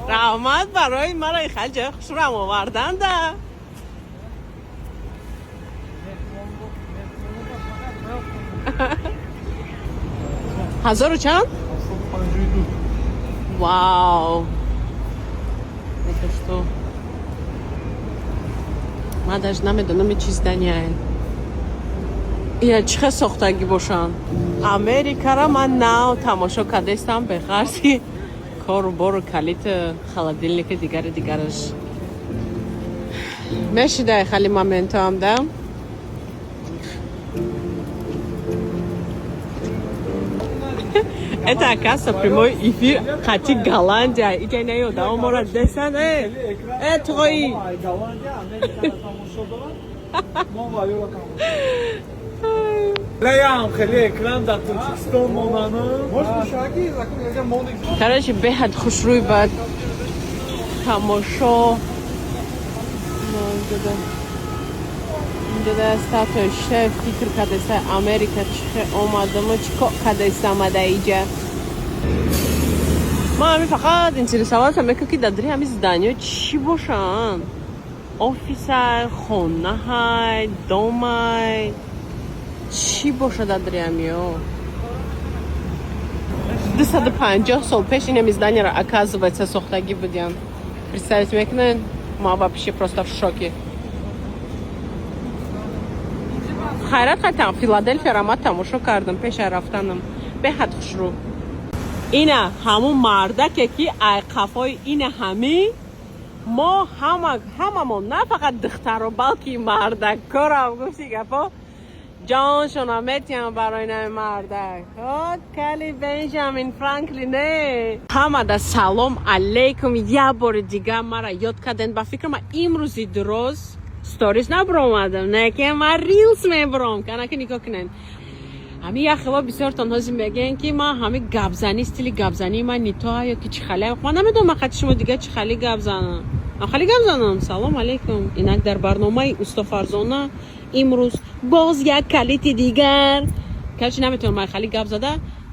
رحمت برای مرا خیلی جای خوشرو آوردن ده هزار و چند؟ واو это что? من даже نمیدونم چی زدنیه یا چه ساختگی باشن امریکا را من ناو تماشا کردم به خرج کارو برو کلیت холодильник دیگرش میشه خیلی مومنت هم دم Это, оказывается, прямой эфир Хати Голландия. И я не знаю, да, он может десен, твои. Короче, бехат хушруй бад. Тамошо. اینجا دسته فکر کدسته امریکا چه اومدم و چیکار کدسته آمده اینجا ما همین فقط اینترسوالت هم میکنم که دادری همین زدنیا چی باشن آفیسر، خونه های، دومای چی باشه دادری همیا 250 سال پیش این همین زدنیا را оказывается ساختگی بودیم представить میکنن ما вообще просто в шоке хайрат хатам филадельфия ра ма тамошо кардам пеша рафтанам беҳад хушрӯ ина ҳамун мардаке ки айқафои ина ҳами мо ҳамамон на фақат духтаро балки мардаккорам гуфти гапо ҷоншона метиҳам барои нами мардак кали бенҷамин франклине ҳамада салом алейкум я бори дигар мара ёд кардем ба фикр ма имрӯзи дуроз stories набромадам, не ки ман reels мебром, кана ки нигоҳ кунен. ҳамин як хело бисёртон ҳозир мегӯянд ки ман ҳамин гапзанӣ стили гапзании ман нитоа ё ки чӣ хале ман намедонам хати шумо дигар чӣ хали гап занам. ман хали гап занам. Салом алейкум. Инак дар барномаи Уста Фарзона имрӯз боз як калити дигар. Качи наметавонам ман хали гап зада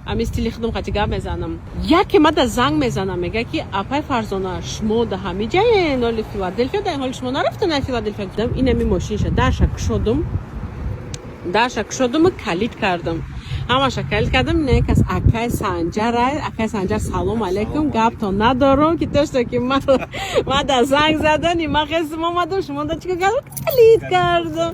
ҳамин стили худам хати гап мезанам. Яке ман да занг мезанам мега ки апай Фарзона шумо да ҳамин ҷаен ҳоли Филадельфия да ҳоли шумо нарафтан ай Филадельфия гуфтам инами мошинша дарша кушодум калит кардам. ҳамаша калит кардам. не кас акай Санҷар салом алейкум гаптон надорум ки тошто ки ман да занг задани ман хестим омадам шумо да чӣ кардам калит кардам.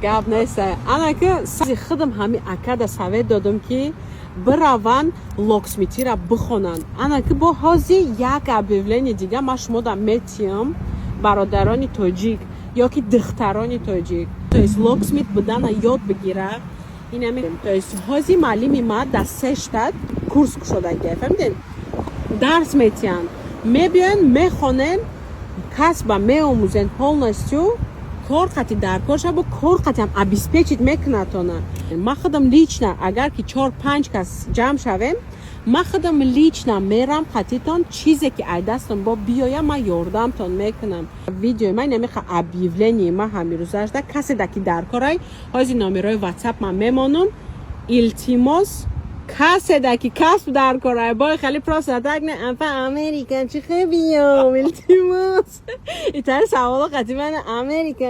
гап неста анака сази худам ҳамин ака да совет додам ки бираванд локсмитира бихонанд. анака бо ҳозир як объявление дига ман шумо да метиҳам бародарони тоҷик ё ки духтарони тоҷик то есть локсмит будана ёд бигира. инами то есть ҳозир маълими ман дар 3 штат курс кушодаги фаҳмиден дарс метиҳанд мебиёянд мехонен касба меомӯзен полностью кор қати даркорша бо кор қатиам обеспечит мекунатона. ман худам лично агар ки 4-5 кас ҷамъ шавем ман худам лично мерам қатитон чизе ки ай дастам бо биёя ман ёрдамтон мекунам. видеои ман намеха объявление ман ҳамирӯзашда касе да ки даркорай ҳозир номерои whatsapp ман мемонам илтимос касе да ки касб даркорай бой хали просто так не апа америка чӣ хебиём илтимос итари саволо қати ман америка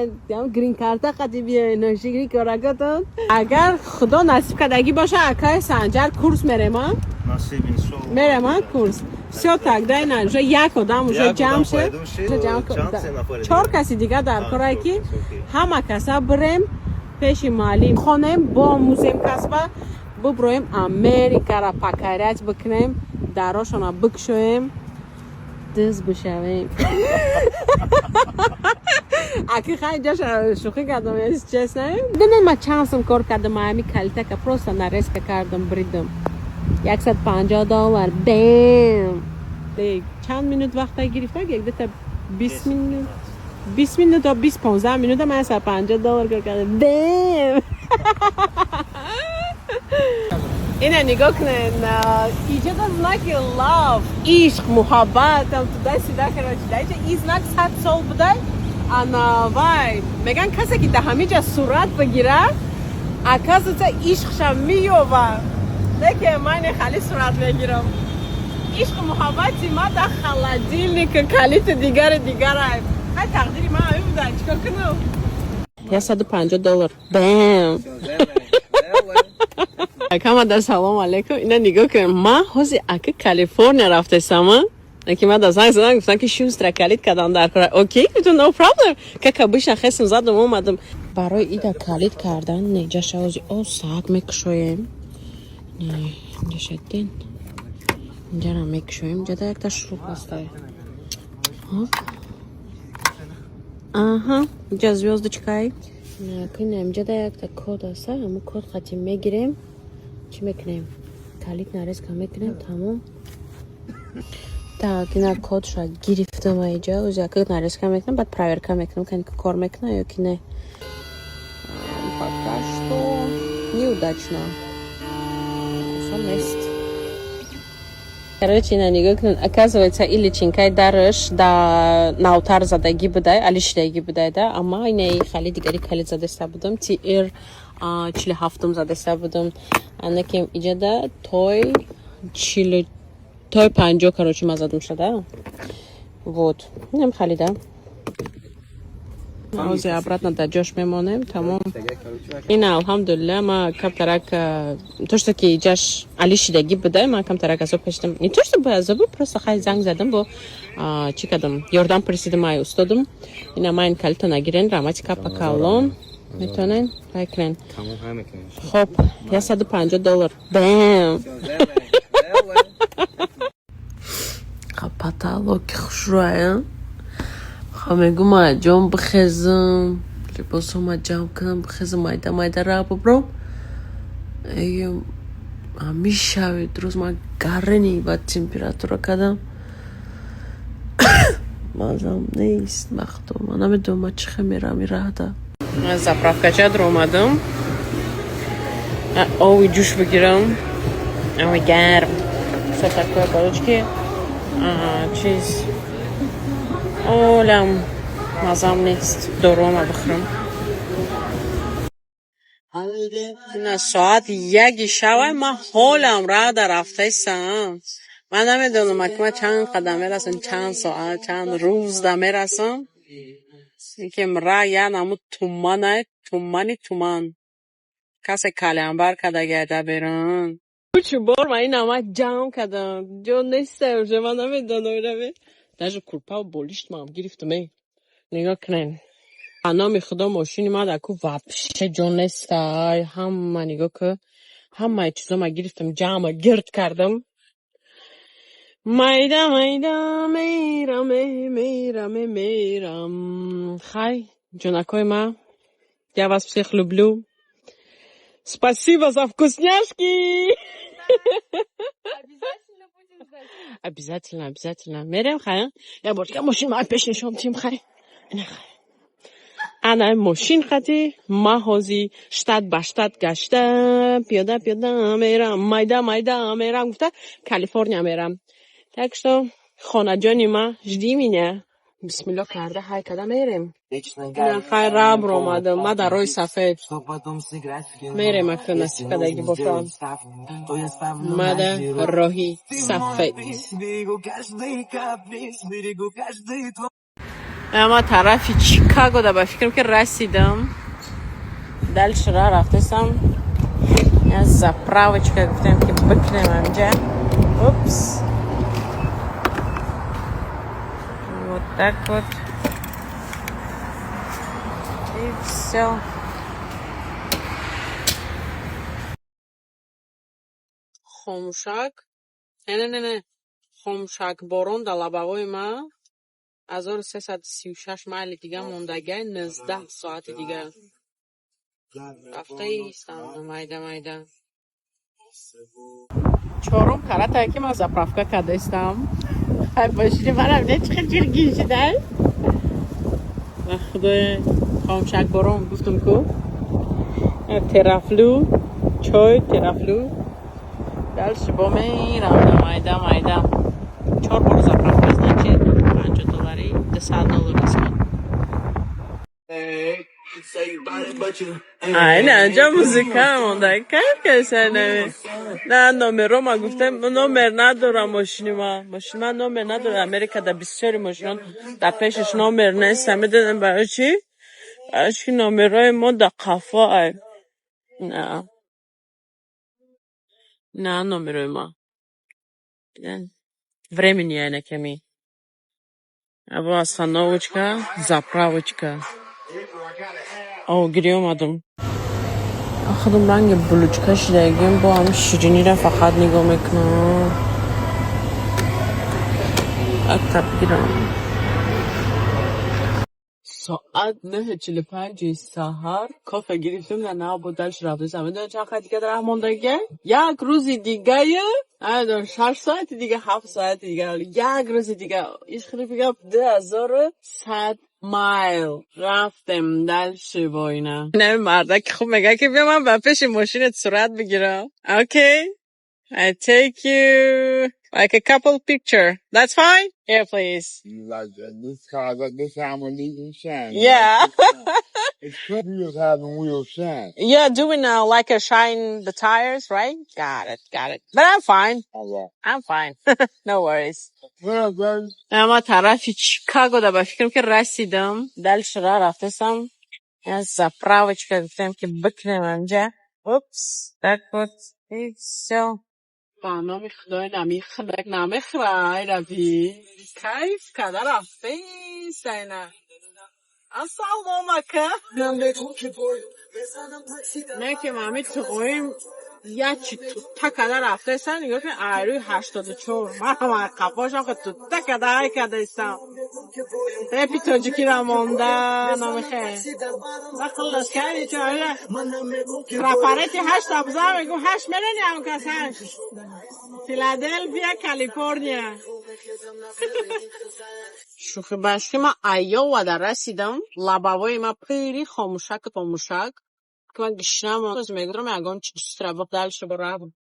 грин карта қати биёй ношигри коракотон. агар худо насиб кардагӣ боша акаи Санҷар курс мерема курс все тогда инанҷо як одам уже ҷамъ шед 4 каси дигар даркорай ки ҳама каса бирем пеши муаллим хонем бо омӯзем касба буброем Америкара покорять бикунем дарошона бикушоем диз бишавем. аки хай ҷош шӯхӣ кардам если честно. дунен ман чанд сум кор кардам ҳамин калитака просто нарезка кардам бридам $150 бем. чанд минут вақта гирифта где-то 20 минут то 20-15 минута ман $150 кор кардам бем. ина нигоҳ кунед иҷода знаки love ишқ муҳаббат там туда-сюда короче даиҷа ин знак 100 сол будай ана вай меган касе ки да ҳамиҷа сурат бигира оказывается ишқша меёба деке ман хали сурат мегирам ишқу муҳаббати ман да холодильника калити дигарай хай тақдири ман ҳамин буда чикор кунам $150 бам. Камада салом алейкум. Ина нигоҳ кунед. Ман ҳозир ака Калифорния рафтасам. Ки ман да занг задам гуфтам ки шустра калит кардам дар кора. Окей, гуфтам no problem. Как обычно хестим задам омадам. Барои ида калит кардан неҷаша ҳозир саг мекушоем. Ҷашадин. Инҷара мекушоем. Ҷада якта шуруъ ҳастай. Аҳа, ҷа звёздочкай. Накунем ҷада якта код аста. Ҳамун код қати мегирем. چی میکنیم؟ کلیک نریز که میکنیم تمام так ина код шо гирифтам айҷа узи як нарез ка мекунам баъд проверка мекунам ки кор мекунад ё ки не. пока что неудачно нест. короче ина нигоҳ кунед оказывается и личинкаи дараш да навтар задагӣ будай алишидагӣ будай да аммо инаи хали дигари калит задаста будам TR 47 задаста будам анакем иҷада той 50 короче ман задум шуда вот нем халида ҳозир обратно дар ҷош мемонем тамом. ина алҳамдулилла ман камтарак то что ки иҷаш алишидагӣ буда ман камтарак азоб кашидам не то что ба азобу просто хай занг задам бо чӣ кардам ёрдам присидам ай устодам ина ман калито нагирен раматика пакалон метонен пайкрен хоб $150 бам потолоки хушроя мегум ҷон бихезам либосома ҷамъ кунам бихезам майда ра бубром ҳамишавед рӯз ман гаррени ба температура кардам مازم نیست مختوم من نمیدونم چخه میرم راهدا از заправкача در اومدم آوی جوش بگیرم آوی گرم سفرکوی بالوچکی چیز اولم مازم نیست درومه بخورم نه ساعت 1 شب من حالم را در رفته سم من نمیدونم اکنون چند قدم میرسم چند ساعت چند روز در میرسم یکم را یا نمو تومان کسی کلمبر کده گرده بیرون چه بار من این نمک جمع کدم جو نیسته من نمیدونم داشت کرپا و بولیشت ما هم گرفتم نگاه کنین نام خدا ماشین ما دکو وابشه جو نیسته همه نگاه که همه چیزا ما گرفتم جمع گرد کردم میرم خی جونکوی ما я вас всех люблю спасибо за вкусняшки обязательно мерем خی я бошка ماشین ما پیش نشون تیم خی انا ماشین خطی ما هازی شتات به شتات گشته پیاده میرم مایدا میرم گفته کالیفرنیا میرم так что خانه جانی ما جدی مینه بسم الله کرده های کده میریم نه خیر رب رو اومدم ما در روی سفید میریم اکتا نصیب کدگی باشم ما در راهی سفید اما طرفی چیکاگو در بفکرم که رسیدم دلش را رفتستم از заправочка گفتم که بکنم همجا اوپس вот так вот и все خمشک نه خمشک بارون در لبوی ما 1336 مایل دیگه موندگه 19 ساعت دیگه رفته ایستم مایده چهارم کرده که من заправка کرده استم های باشید منم نه چقدر جیر گیشیدن خدای خامشک بارم گفتم که ترافلو چای ترافلو دلش با میرم مایده 4 بار заправка значит $50 $200 است نه اینجا موزیکا مونده کسی نه نامرو ما گفتم نامر ندارم ماشین من نامر نداره امریکا در بسیاری ماشین در پیشش نامر نیست میدونم برای چی نامرهای ما در قفا نه نامرهای ما времени некими або остановочка заправочка گیریم آدم خودم رنگ بلوچکا شدگیم با هم شیرینی را فقط نگاه میکنم اکتب گیرم ساعت 9:45 سحر کافه گرفتم در نه بودلش رفتم میدونی چند خط دیگه در ماندگی یک روز دیگه 6 ساعت دیگه 7 ساعت دیگه یک روز دیگه ایش خیلی بگم 2100 مایل رفتم در شباینا نه مرده که خوب میگه که بیا من با پیش ماشینت سرعت بگیرم okay I take you like a couple picture that's fine yeah please like this car this time will leave and shine yeah it's clear wheels having wheels shine yeah doing like a shine the tires right got it but I'm fine I'm fine no worries اما طرفی چیکاگو در بفکرم که رسیدم دلش را رفتستم از заправочка گفتم که بکنم همجا اوپس так вот и все با نام خدای نمیخرای روی کیف کده رفته سینه السلام علیکم نه که مامی تویم یه چی توتا کده رفته ایستم نگاه کن ایروی 84 من هم عقب باشم که توتا کده های کده ایستم رپی تاجیکی را مانده نمیخه وقت لشکری چه رپارتی 8 ابزا میگو 8 میلینی هم کس 8 فیلادلفیا کالیفرنیا شوخی باشکی من ایوا در رسیدم لبوای من پیری خاموشک که من گشنم از میگرم اگه چی دوست را دلش برام.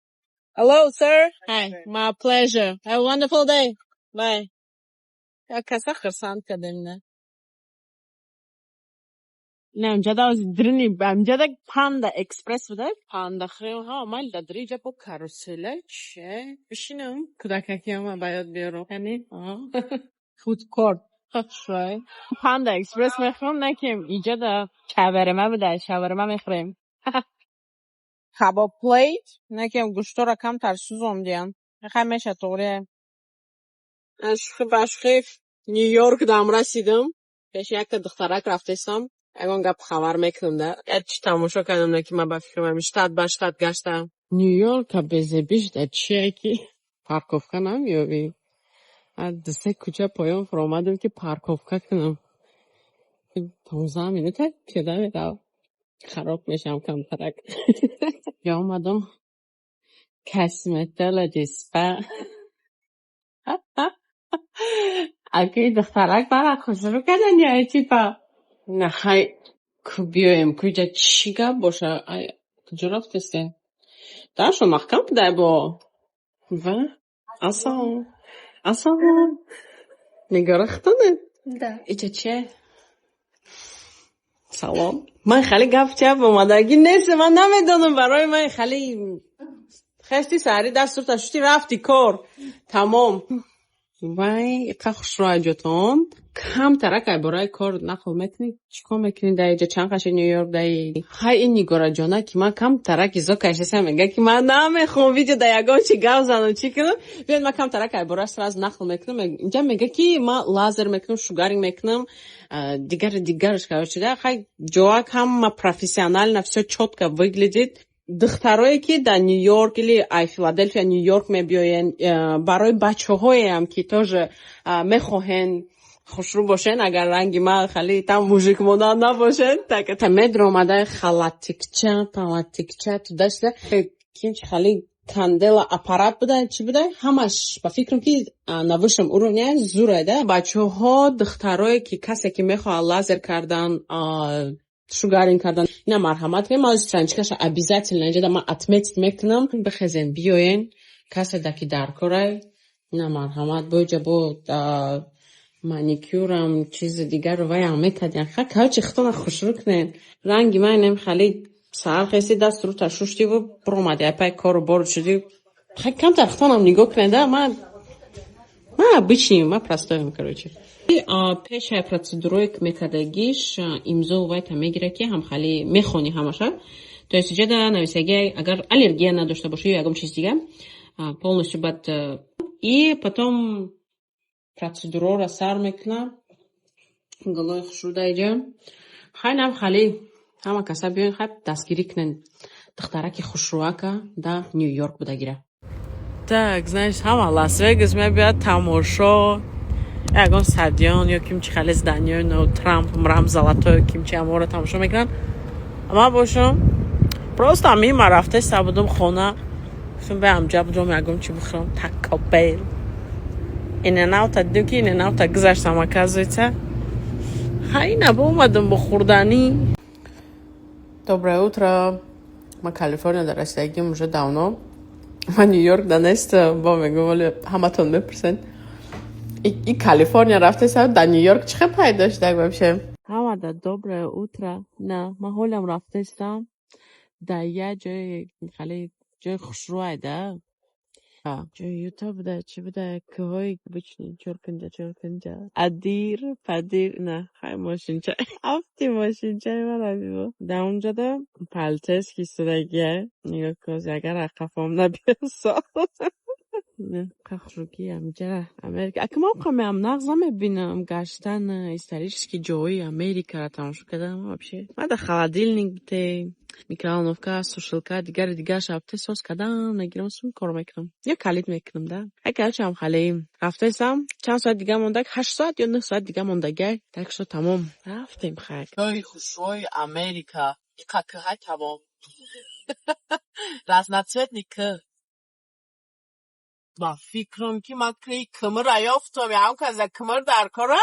Hello sir. Hi, my pleasure. Have a wonderful day. Bye. یا کسا خرسان کدیم نه. نه اونجا دا از درنی اونجا دا پاندا اکسپرس بوده پاندا خریم ها مال دا دریجا با کاروسله چه بشینم کودککی هم باید بیارم یعنی فود کورت شوی پاندا اکسپرس میخوام نکیم اینجا دا شاورما بوده شاورما میخوریم کباب پلیت نکیم گوشتو را کم ترسوزم دیان میخوام میشه طوره باشخی نیویورک دام رسیدم پیش یک دخترک رفتم اگه گپ خبر میکنم ده چی تماشا کردم نه که من با فکرم شتات با شتات گشتم نیویورک بزبیش ده چیه که پارکوفکا نمیابی دسته کوچه پایان فرامدم که پارکوفکا کنم 15 minute پیاده میرم خراب میشم کم ترک یا اومدم کسمتولوژی سپا اگه دخترک برای خوش رو کردن یا چیپا نه خیلی بیایم کجا چی گپ باشه کجا رفتستین داشو محکم بوده با و اصلا نگرختنه ده ایچه چه سلام من خیلی گپ چپ اومدگی نیست من نمیدونم برای من خیلی خشتی سری دست رو تشتی رفتی کار تمام وای اقا خوش رو اجاتون کم ترک برای کار نخواه میکنی چیکار میکنی در اینجا چند قشه نیویورک دایی های این نگاره جانه که من کم ترک ایزا کشیسم میگه که من نمیخوام ویدیو دیگه چی گو زنم چی کنم بیان من کم ترک برای سراز نخواه میکنم اینجا میگه که من لازر میکنم شوگارینگ میکنم دیگرش که شده خیلی جواک هم پروفیسیونال نفسه چوت که ویگلیدید دخترایی که در نیویورک لی فیلادلفیا نیویورک میبیاین برای بچه‌های هم که تاج میخواهن خوشرو باشن اگر رنگی ما خیلی تام موزیک مودن نباشن تا مدر اومده پالاتیکچه تو دسته که خیلی کاندلا اپارات بوده چی بوده همش با فکرم که نوشتم اونو زوره ده بچه‌ها دخترایی که کسی که میخواد لازر کردن شوگارینگ کردن اینا مرحمت کنیم از ترانچکش обязательно اینجا من اتمیت میکنم بخزین بیاین کسی دکی در کاره اینا مرحمت بوجه بود مانیکیورم چیز دیگر رو ویم میکردین خیلی که چی خطانه خوش رو کنین رنگی من نیم خیلی سهر خیستی دست رو تشوشتی و برومدی اپای کار رو بارد شدی خیلی کم تر خطانم نگاه کنین ده من بچنیم من پرستایم کروچی پیش پروسیدورای که میکردگیش امضا و میگیره که هم خیلی میخونی همشه то есть اینجا در نویسگی اگر аллергия نداشته باشه یا چیز دیگه полностью بعد и потом процедуру را سر میکنه گلوی خوشوده اینجا خیلی همه کسا بیاین خیلی دستگیری کنن دخترکی خوشروکه در نیویورک بوده گیره так знаешь همه لاس وگاس میبیاد تماشا اگه سادیان یا کیم چی خاله زدنیان و ترامپ مرام زلاتو کیم چی امور تماشا میکنن اما باشم просто میم رفته سبودم خونه گفتم به امجا بودم اگه چی بخورم تاکو این ناوتا دوکی این ناوتا گذاشتم оказывается хай набо اومدم بخوردنی Доброе утро. Мы Калифорния در رسیدگیم уже давно. من نیویورک دانست با میگم ولی همتون میپرسن این کالیفرنیا رفته سر در نیویورک چه پیدا شده بشه همه در доброе утро نه من حالم رفته استم در یه جای خیلی جای خوشروی ده جای یوتیوب ده چی بوده که های بچنین چرکنجا ادیر پدیر نه خیلی ماشین چای افتی ماشین چای من رفیبا در اونجا ده پلتس کیستودگیه نگاه کاز اگر اقفام نبیرسا نه خروگی همینجا امریکا اگه ما هم نغزه میبینم گشتن استریش که جایی امریکا را تماشا کردم вообще ما در خلادیلنیک بوده микроволновка, сушилка, дигар шабта сос кадам нагирам сум кор мекунам. Я калид мекунам да. Короче, ам халеем. Рафтесам, чанд соат дига мондаг? 8 соат ё 9 соат дига мондагай. Так что тамом. Рафтем хак. Ой, хушой Америка. Как тамом. Разноцветный к. با فکرم که من کلی کمر یافتم یا هم که از کمر در کاره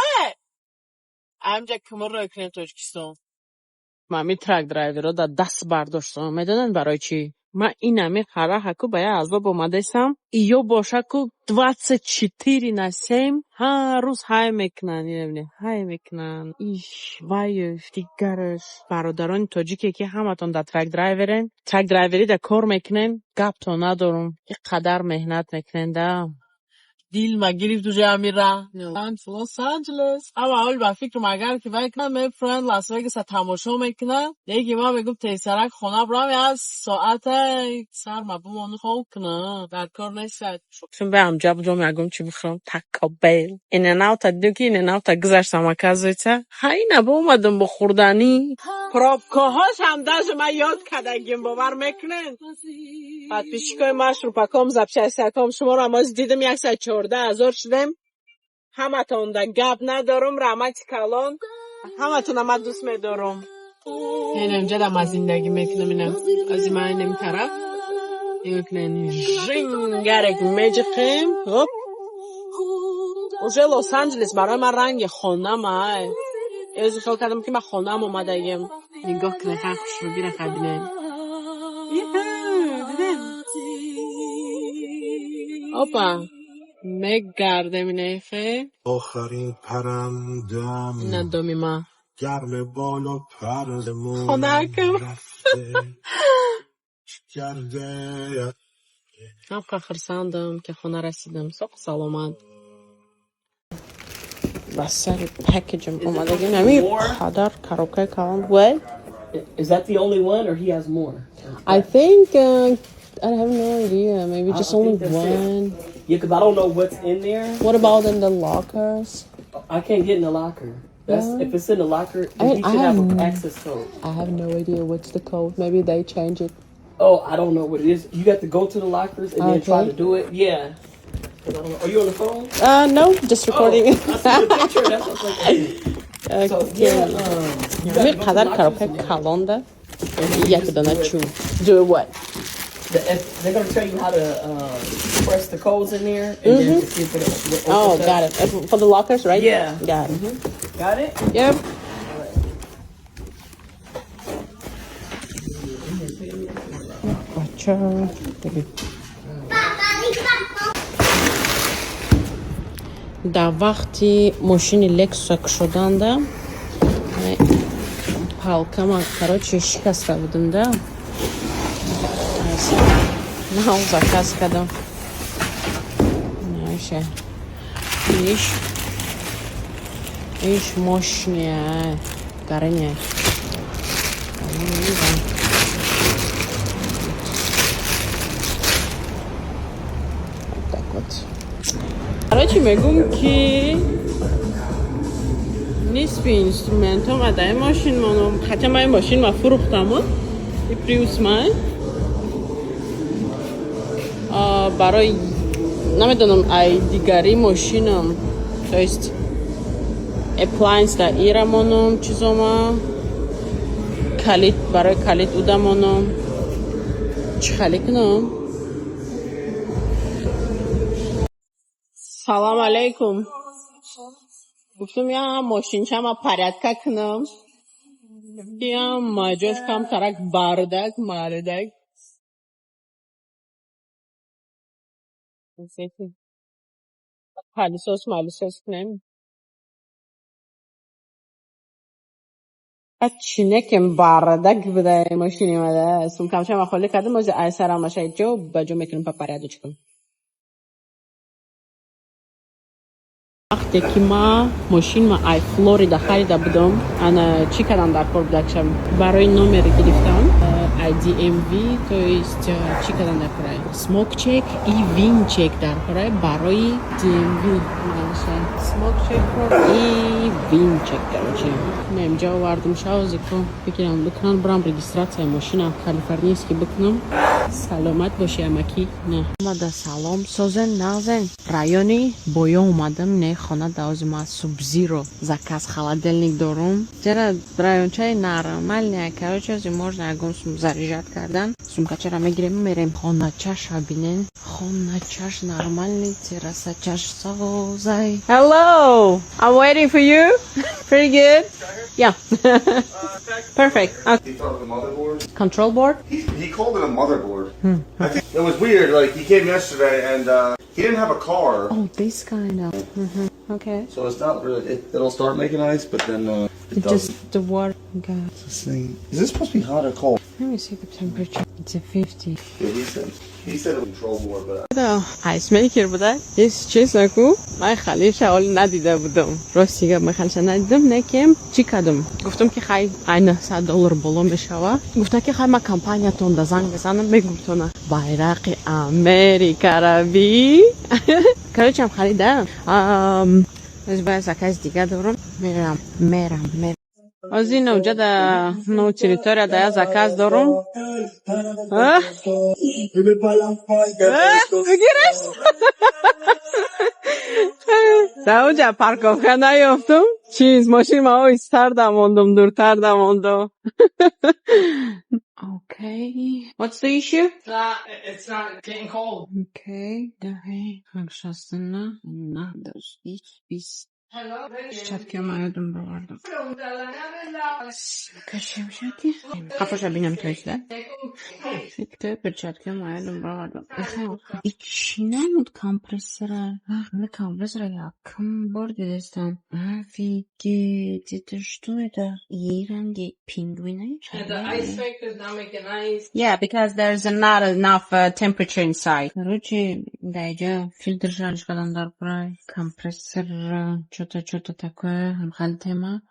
همجا کمر رو کنیم تاجیکستان من می ترک درایور رو در دست برداشتم. میدونن برای چی؟ من این همی خرا حکو باید از باب اومده ایسم ایو باشه که 24/7 هر روز های میکنن. های میکنن ایش وایف دیگرش برادران تاجیکی که همتون در ترک درایورن ترک درایوری در کار میکنن گپ تو ندارم اینقدر مهنت میکنن در دیل ما گریفت جا میرم لس آنجلس اما اول با فکرم اگر که باید کنم من فرند لاس وگاس تماشا میکنم دیگه ما بگم تیسرک خونه برام از ساعت سر ما بمونه خوب کنم در کار نیست شکرم به همجا بجام یکم چی بخورم تکابل این ناوتا دیگه این ناوتا گذاشتم اکازویتا های نبا اومدم بخوردنی پرابکاهاش هم داشت من یاد کردگیم باور میکنن بعد پیشکای ماش رو پاکام زبشه سکام شما رو اماز دیدم 114,000 شدم همه تون در گب ندارم رحمت کلان همه تون هم دوست میدارم این اینجا دم از زندگی میکنم اینم از این من این طرف میکنن جنگرک میجخیم هپ اوجه لس آنجلس برای من رنگ خونه مای از خیال کردم که من خونه هم اومده ایم نگاه کنه خیلی خوش رو بیره خبینه اوپا میگرده می نیفه آخرین پرندم ندامی ما گرم بالا پرندمون خونه کم رفته کرده هم خرساندم که خونه رسیدم ساق سلامت بس سر پکیجم اومده گیم نمی قدر کروکه کلان what? Is that the only one or he has more? I think I have no idea maybe just only one Yeah, because I don't know what's in there. What about in the lockers? I can't get in the locker. That's if it's in the locker, then he should have an access code. I have no idea what's the code. Maybe they change it. Oh, I don't know what it is. You got to go to the lockers and then try to do it. Yeah. Are you on the phone? No, just recording. I see the picture. That's what I'm so, yeah, قدر کروکه کلانده یک دانه چوب do what? They're going to tell you how to press the codes in there and then to see if it will Oh, got it. For the lockers, right? Yeah. Got it. Got it? Yep. بچه در وقتی ماشین لکسوک شدن ده پالکم короче شکسته بودم ده نه заказ کردم نمیشه ایش ماشینه گرنه короче میگم که نیست به اینسترومنت هم ادای ماشین منم حتی من این ماشین ما فروختم این پریوس من برای نمیدونم ای دیگری ماشینم تو است اپلاینس در ایرمانم چیزام کلید برای کلید اودمانم چی خالی کنم سلام علیکم گفتم یا ماشین چما پرد کنم یا ماجوش کم ترک باردک ماردک پالیسوس کنم چینه کم باردک بده ماشینی مده سوم کم چما خالی کردم موزه ایسر ماشه جو بجو میکنم پا پرد چکم وقتی که ما ماشین ما ای فلوریدا خریده بودم انا چی کردم در کار بودم برای نمره گرفتم ای دی ام وی تو است چی کردم در کار سموک چک ای وین چک در کار برای دی ام وی سموک چک ای وین چک короче نمیجا واردم شاوزی کو بگیرم بکنم برام رجیستراسیون ماشینم کالیفرنیسکی بکنم سلامت باشی امکی نه ماده سلام سوزن نازن райони боё омадам не хона даозима субзиро заказ холодильник дорум чера райончаи нормальная короче можно агон заряжать кардан сумкачара мегирем мерем хоначаш абинен хоначаш нормальный террасачаш созай hello I'm waiting for you pretty good yeah perfect He thought of the motherboard. control board He called it a motherboard. I think it was weird. Like he came yesterday and he didn't have a car. oh this kind of okay So it's not really. It'll start making ice, but then it doesn't. just the water okay. This thing. Is this supposed to be hot or cold? Let me see the temperature. It's a 50. Yeah, he said it would control more, but. Ice maker بوده. This چیز نکو. من خالیش اول ندیده بودم. راستی من خالیش ندیدم نکیم چی کردم. گفتم که خیلی $100 بالا میشوه. گفتم که خیلی ما کمپانیاتون دزنگ بزنم میگفتن bayrak Amerika عربی. کارچم خریدم. از باید zakaz دیگه دارم. میرم. از این اونجا در نو تریتوریا در zakaz دارم. بگیرش. در اونجا پارکوفکا نیافتم. چیز ماشین ما ایستر دماندم دورتر دماندم. Okay. What's the issue? It's not getting cold. Okay. نه دوست بیست شتکه مایدم بردم کشیم شدی خفاش بینم تویسته شکته پر شتکه مایدم بردم ایچی نمود کمپرسره نه کمپرسره یکم بردی دستم فیگی دیده شتوی ده ایرنگی پینگوینه The ice maker is not making ice. Yeah, because there's not enough temperature inside. Короче, дайджа фильтр жаришь когда дар прай компрессор что-то такое хал тема.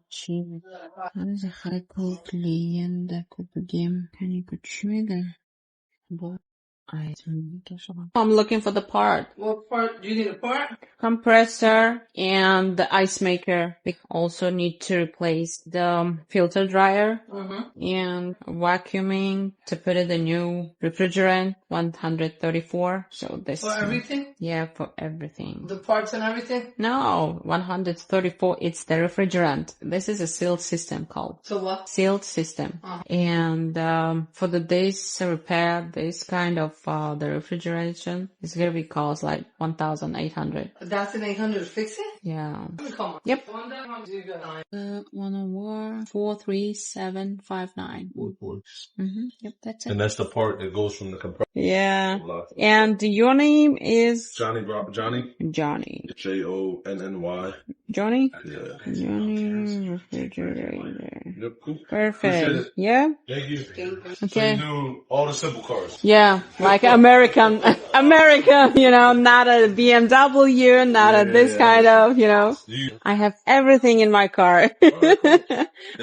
Чи захарай клиента купим. Кани кучмега. I'm looking for the part. What part? Do you need a part? Compressor and the ice maker. We also need to replace the filter dryer and vacuuming to put in the new refrigerant 134. So this For everything? Yeah, for everything. The parts and everything? No, 134 it's the refrigerant. This is a sealed system called. So what? Sealed system. And for this repair, this kind of the refrigeration is gonna be cost like 1,800. That's an 800 to fix it? Yeah. Come on. Yep. 101-43759. Yep, that's it. And that's the part that goes from the compressor. Yeah. And your name is Johnny. Johnny. Jonny. Johnny? Yeah. Johnny refrigerator. Yep, cool. Perfect. Appreciate it. Yeah? Thank you. Okay. So you do all the simple cars. Yeah, like American, you know, not a BMW, not a this kind of, you know. I have everything in my car.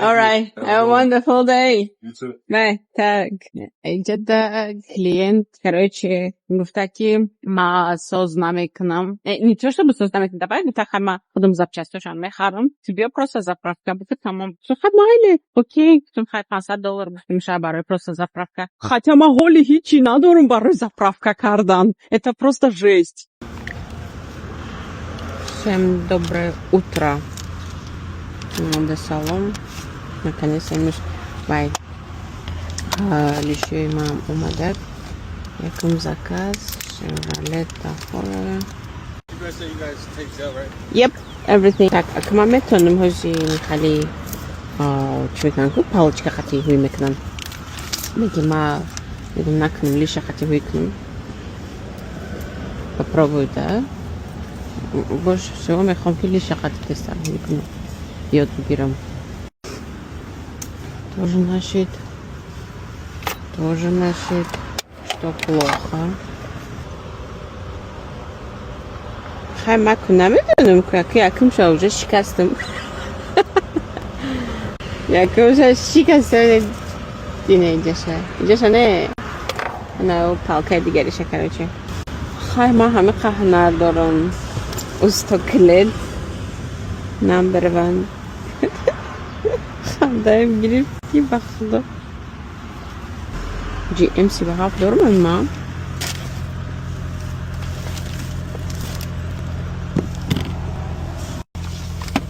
All right. Have a wonderful day. You too. Bye. Так. Джада клиент, короче, гуфтаки ма сознаме к нам. Не то чтобы сознаме, давай гуфта хама ходом запчастошан мехарам. Тебе просто заправка будет тамам. Сухат майли. Окей, тун хай $500 миша барой просто заправка. Хотя моголи хичи надорум барой заправка кардан. Это просто жесть. Всем доброе утро. Надо салон. Наконец-то мы бай. Лишь имам умадак. Якум заказ. Chevrolet Tahoe. You guys say you guys take Zelle, right? Yep, everything. Так, а к моменту нам хози Михали чуваканку палочка хати хуй мекнан. Мегима идем накнем лиша хати хуйкнем. Попробуй, да? Больше всего мы хотим лиша хати тестам хуйкнем. Йод бирам. Тоже нашит. Что плохо. خیلی من نمیدونم که یکم شاوجه شکستم یکم شکستم دینه اینجاشه نه او پالکای دیگری شکره چه خیلی من همه قهنر دارم استوکلید نمبر ون خندایم گرفتی بخدا جی ام سی به هفت دارم من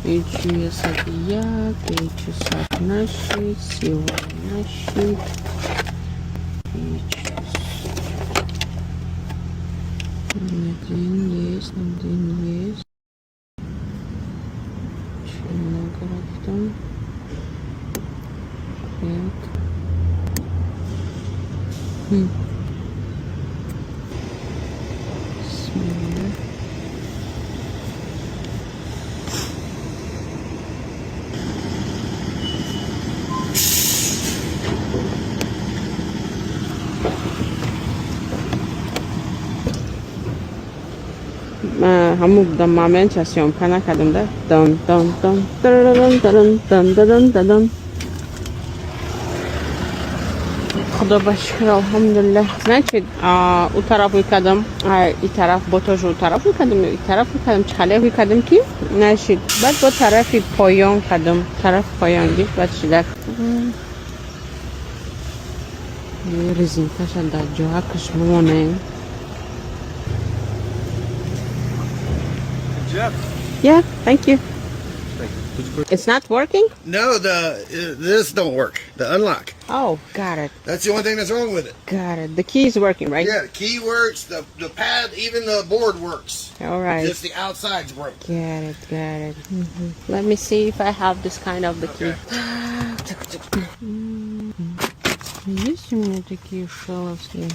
ایچی صد یک ایچی صد نشید سیوان نشید ایچی نمدین نیست چی نگرفتم یک بسم الله همون بودم مامن چسیم کنه کدوم ده دان دان دان دان دان دان دان دان خدا بشکر الحمدلله نچید او طرف کدم این طرف باتاج او طرف کدم این طرف کدم چاله کدم کی نشید بعد با طرف پایان کدم طرف پایان گیر بعد شدک رزین تاشن در جاها کشمونه Jeff. Yeah, thank you. It's not working? No, this don't work. The unlock. Oh, got it. That's the only thing that's wrong with it. Got it. The key is working, right? Yeah, the key works. The pad, even the board works. All right. Just the outside's broke. Got it. Let me see if I have this kind of the key. Есть у меня такие шаловские?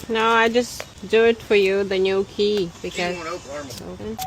No, I just do it for you, the new key, because... Open.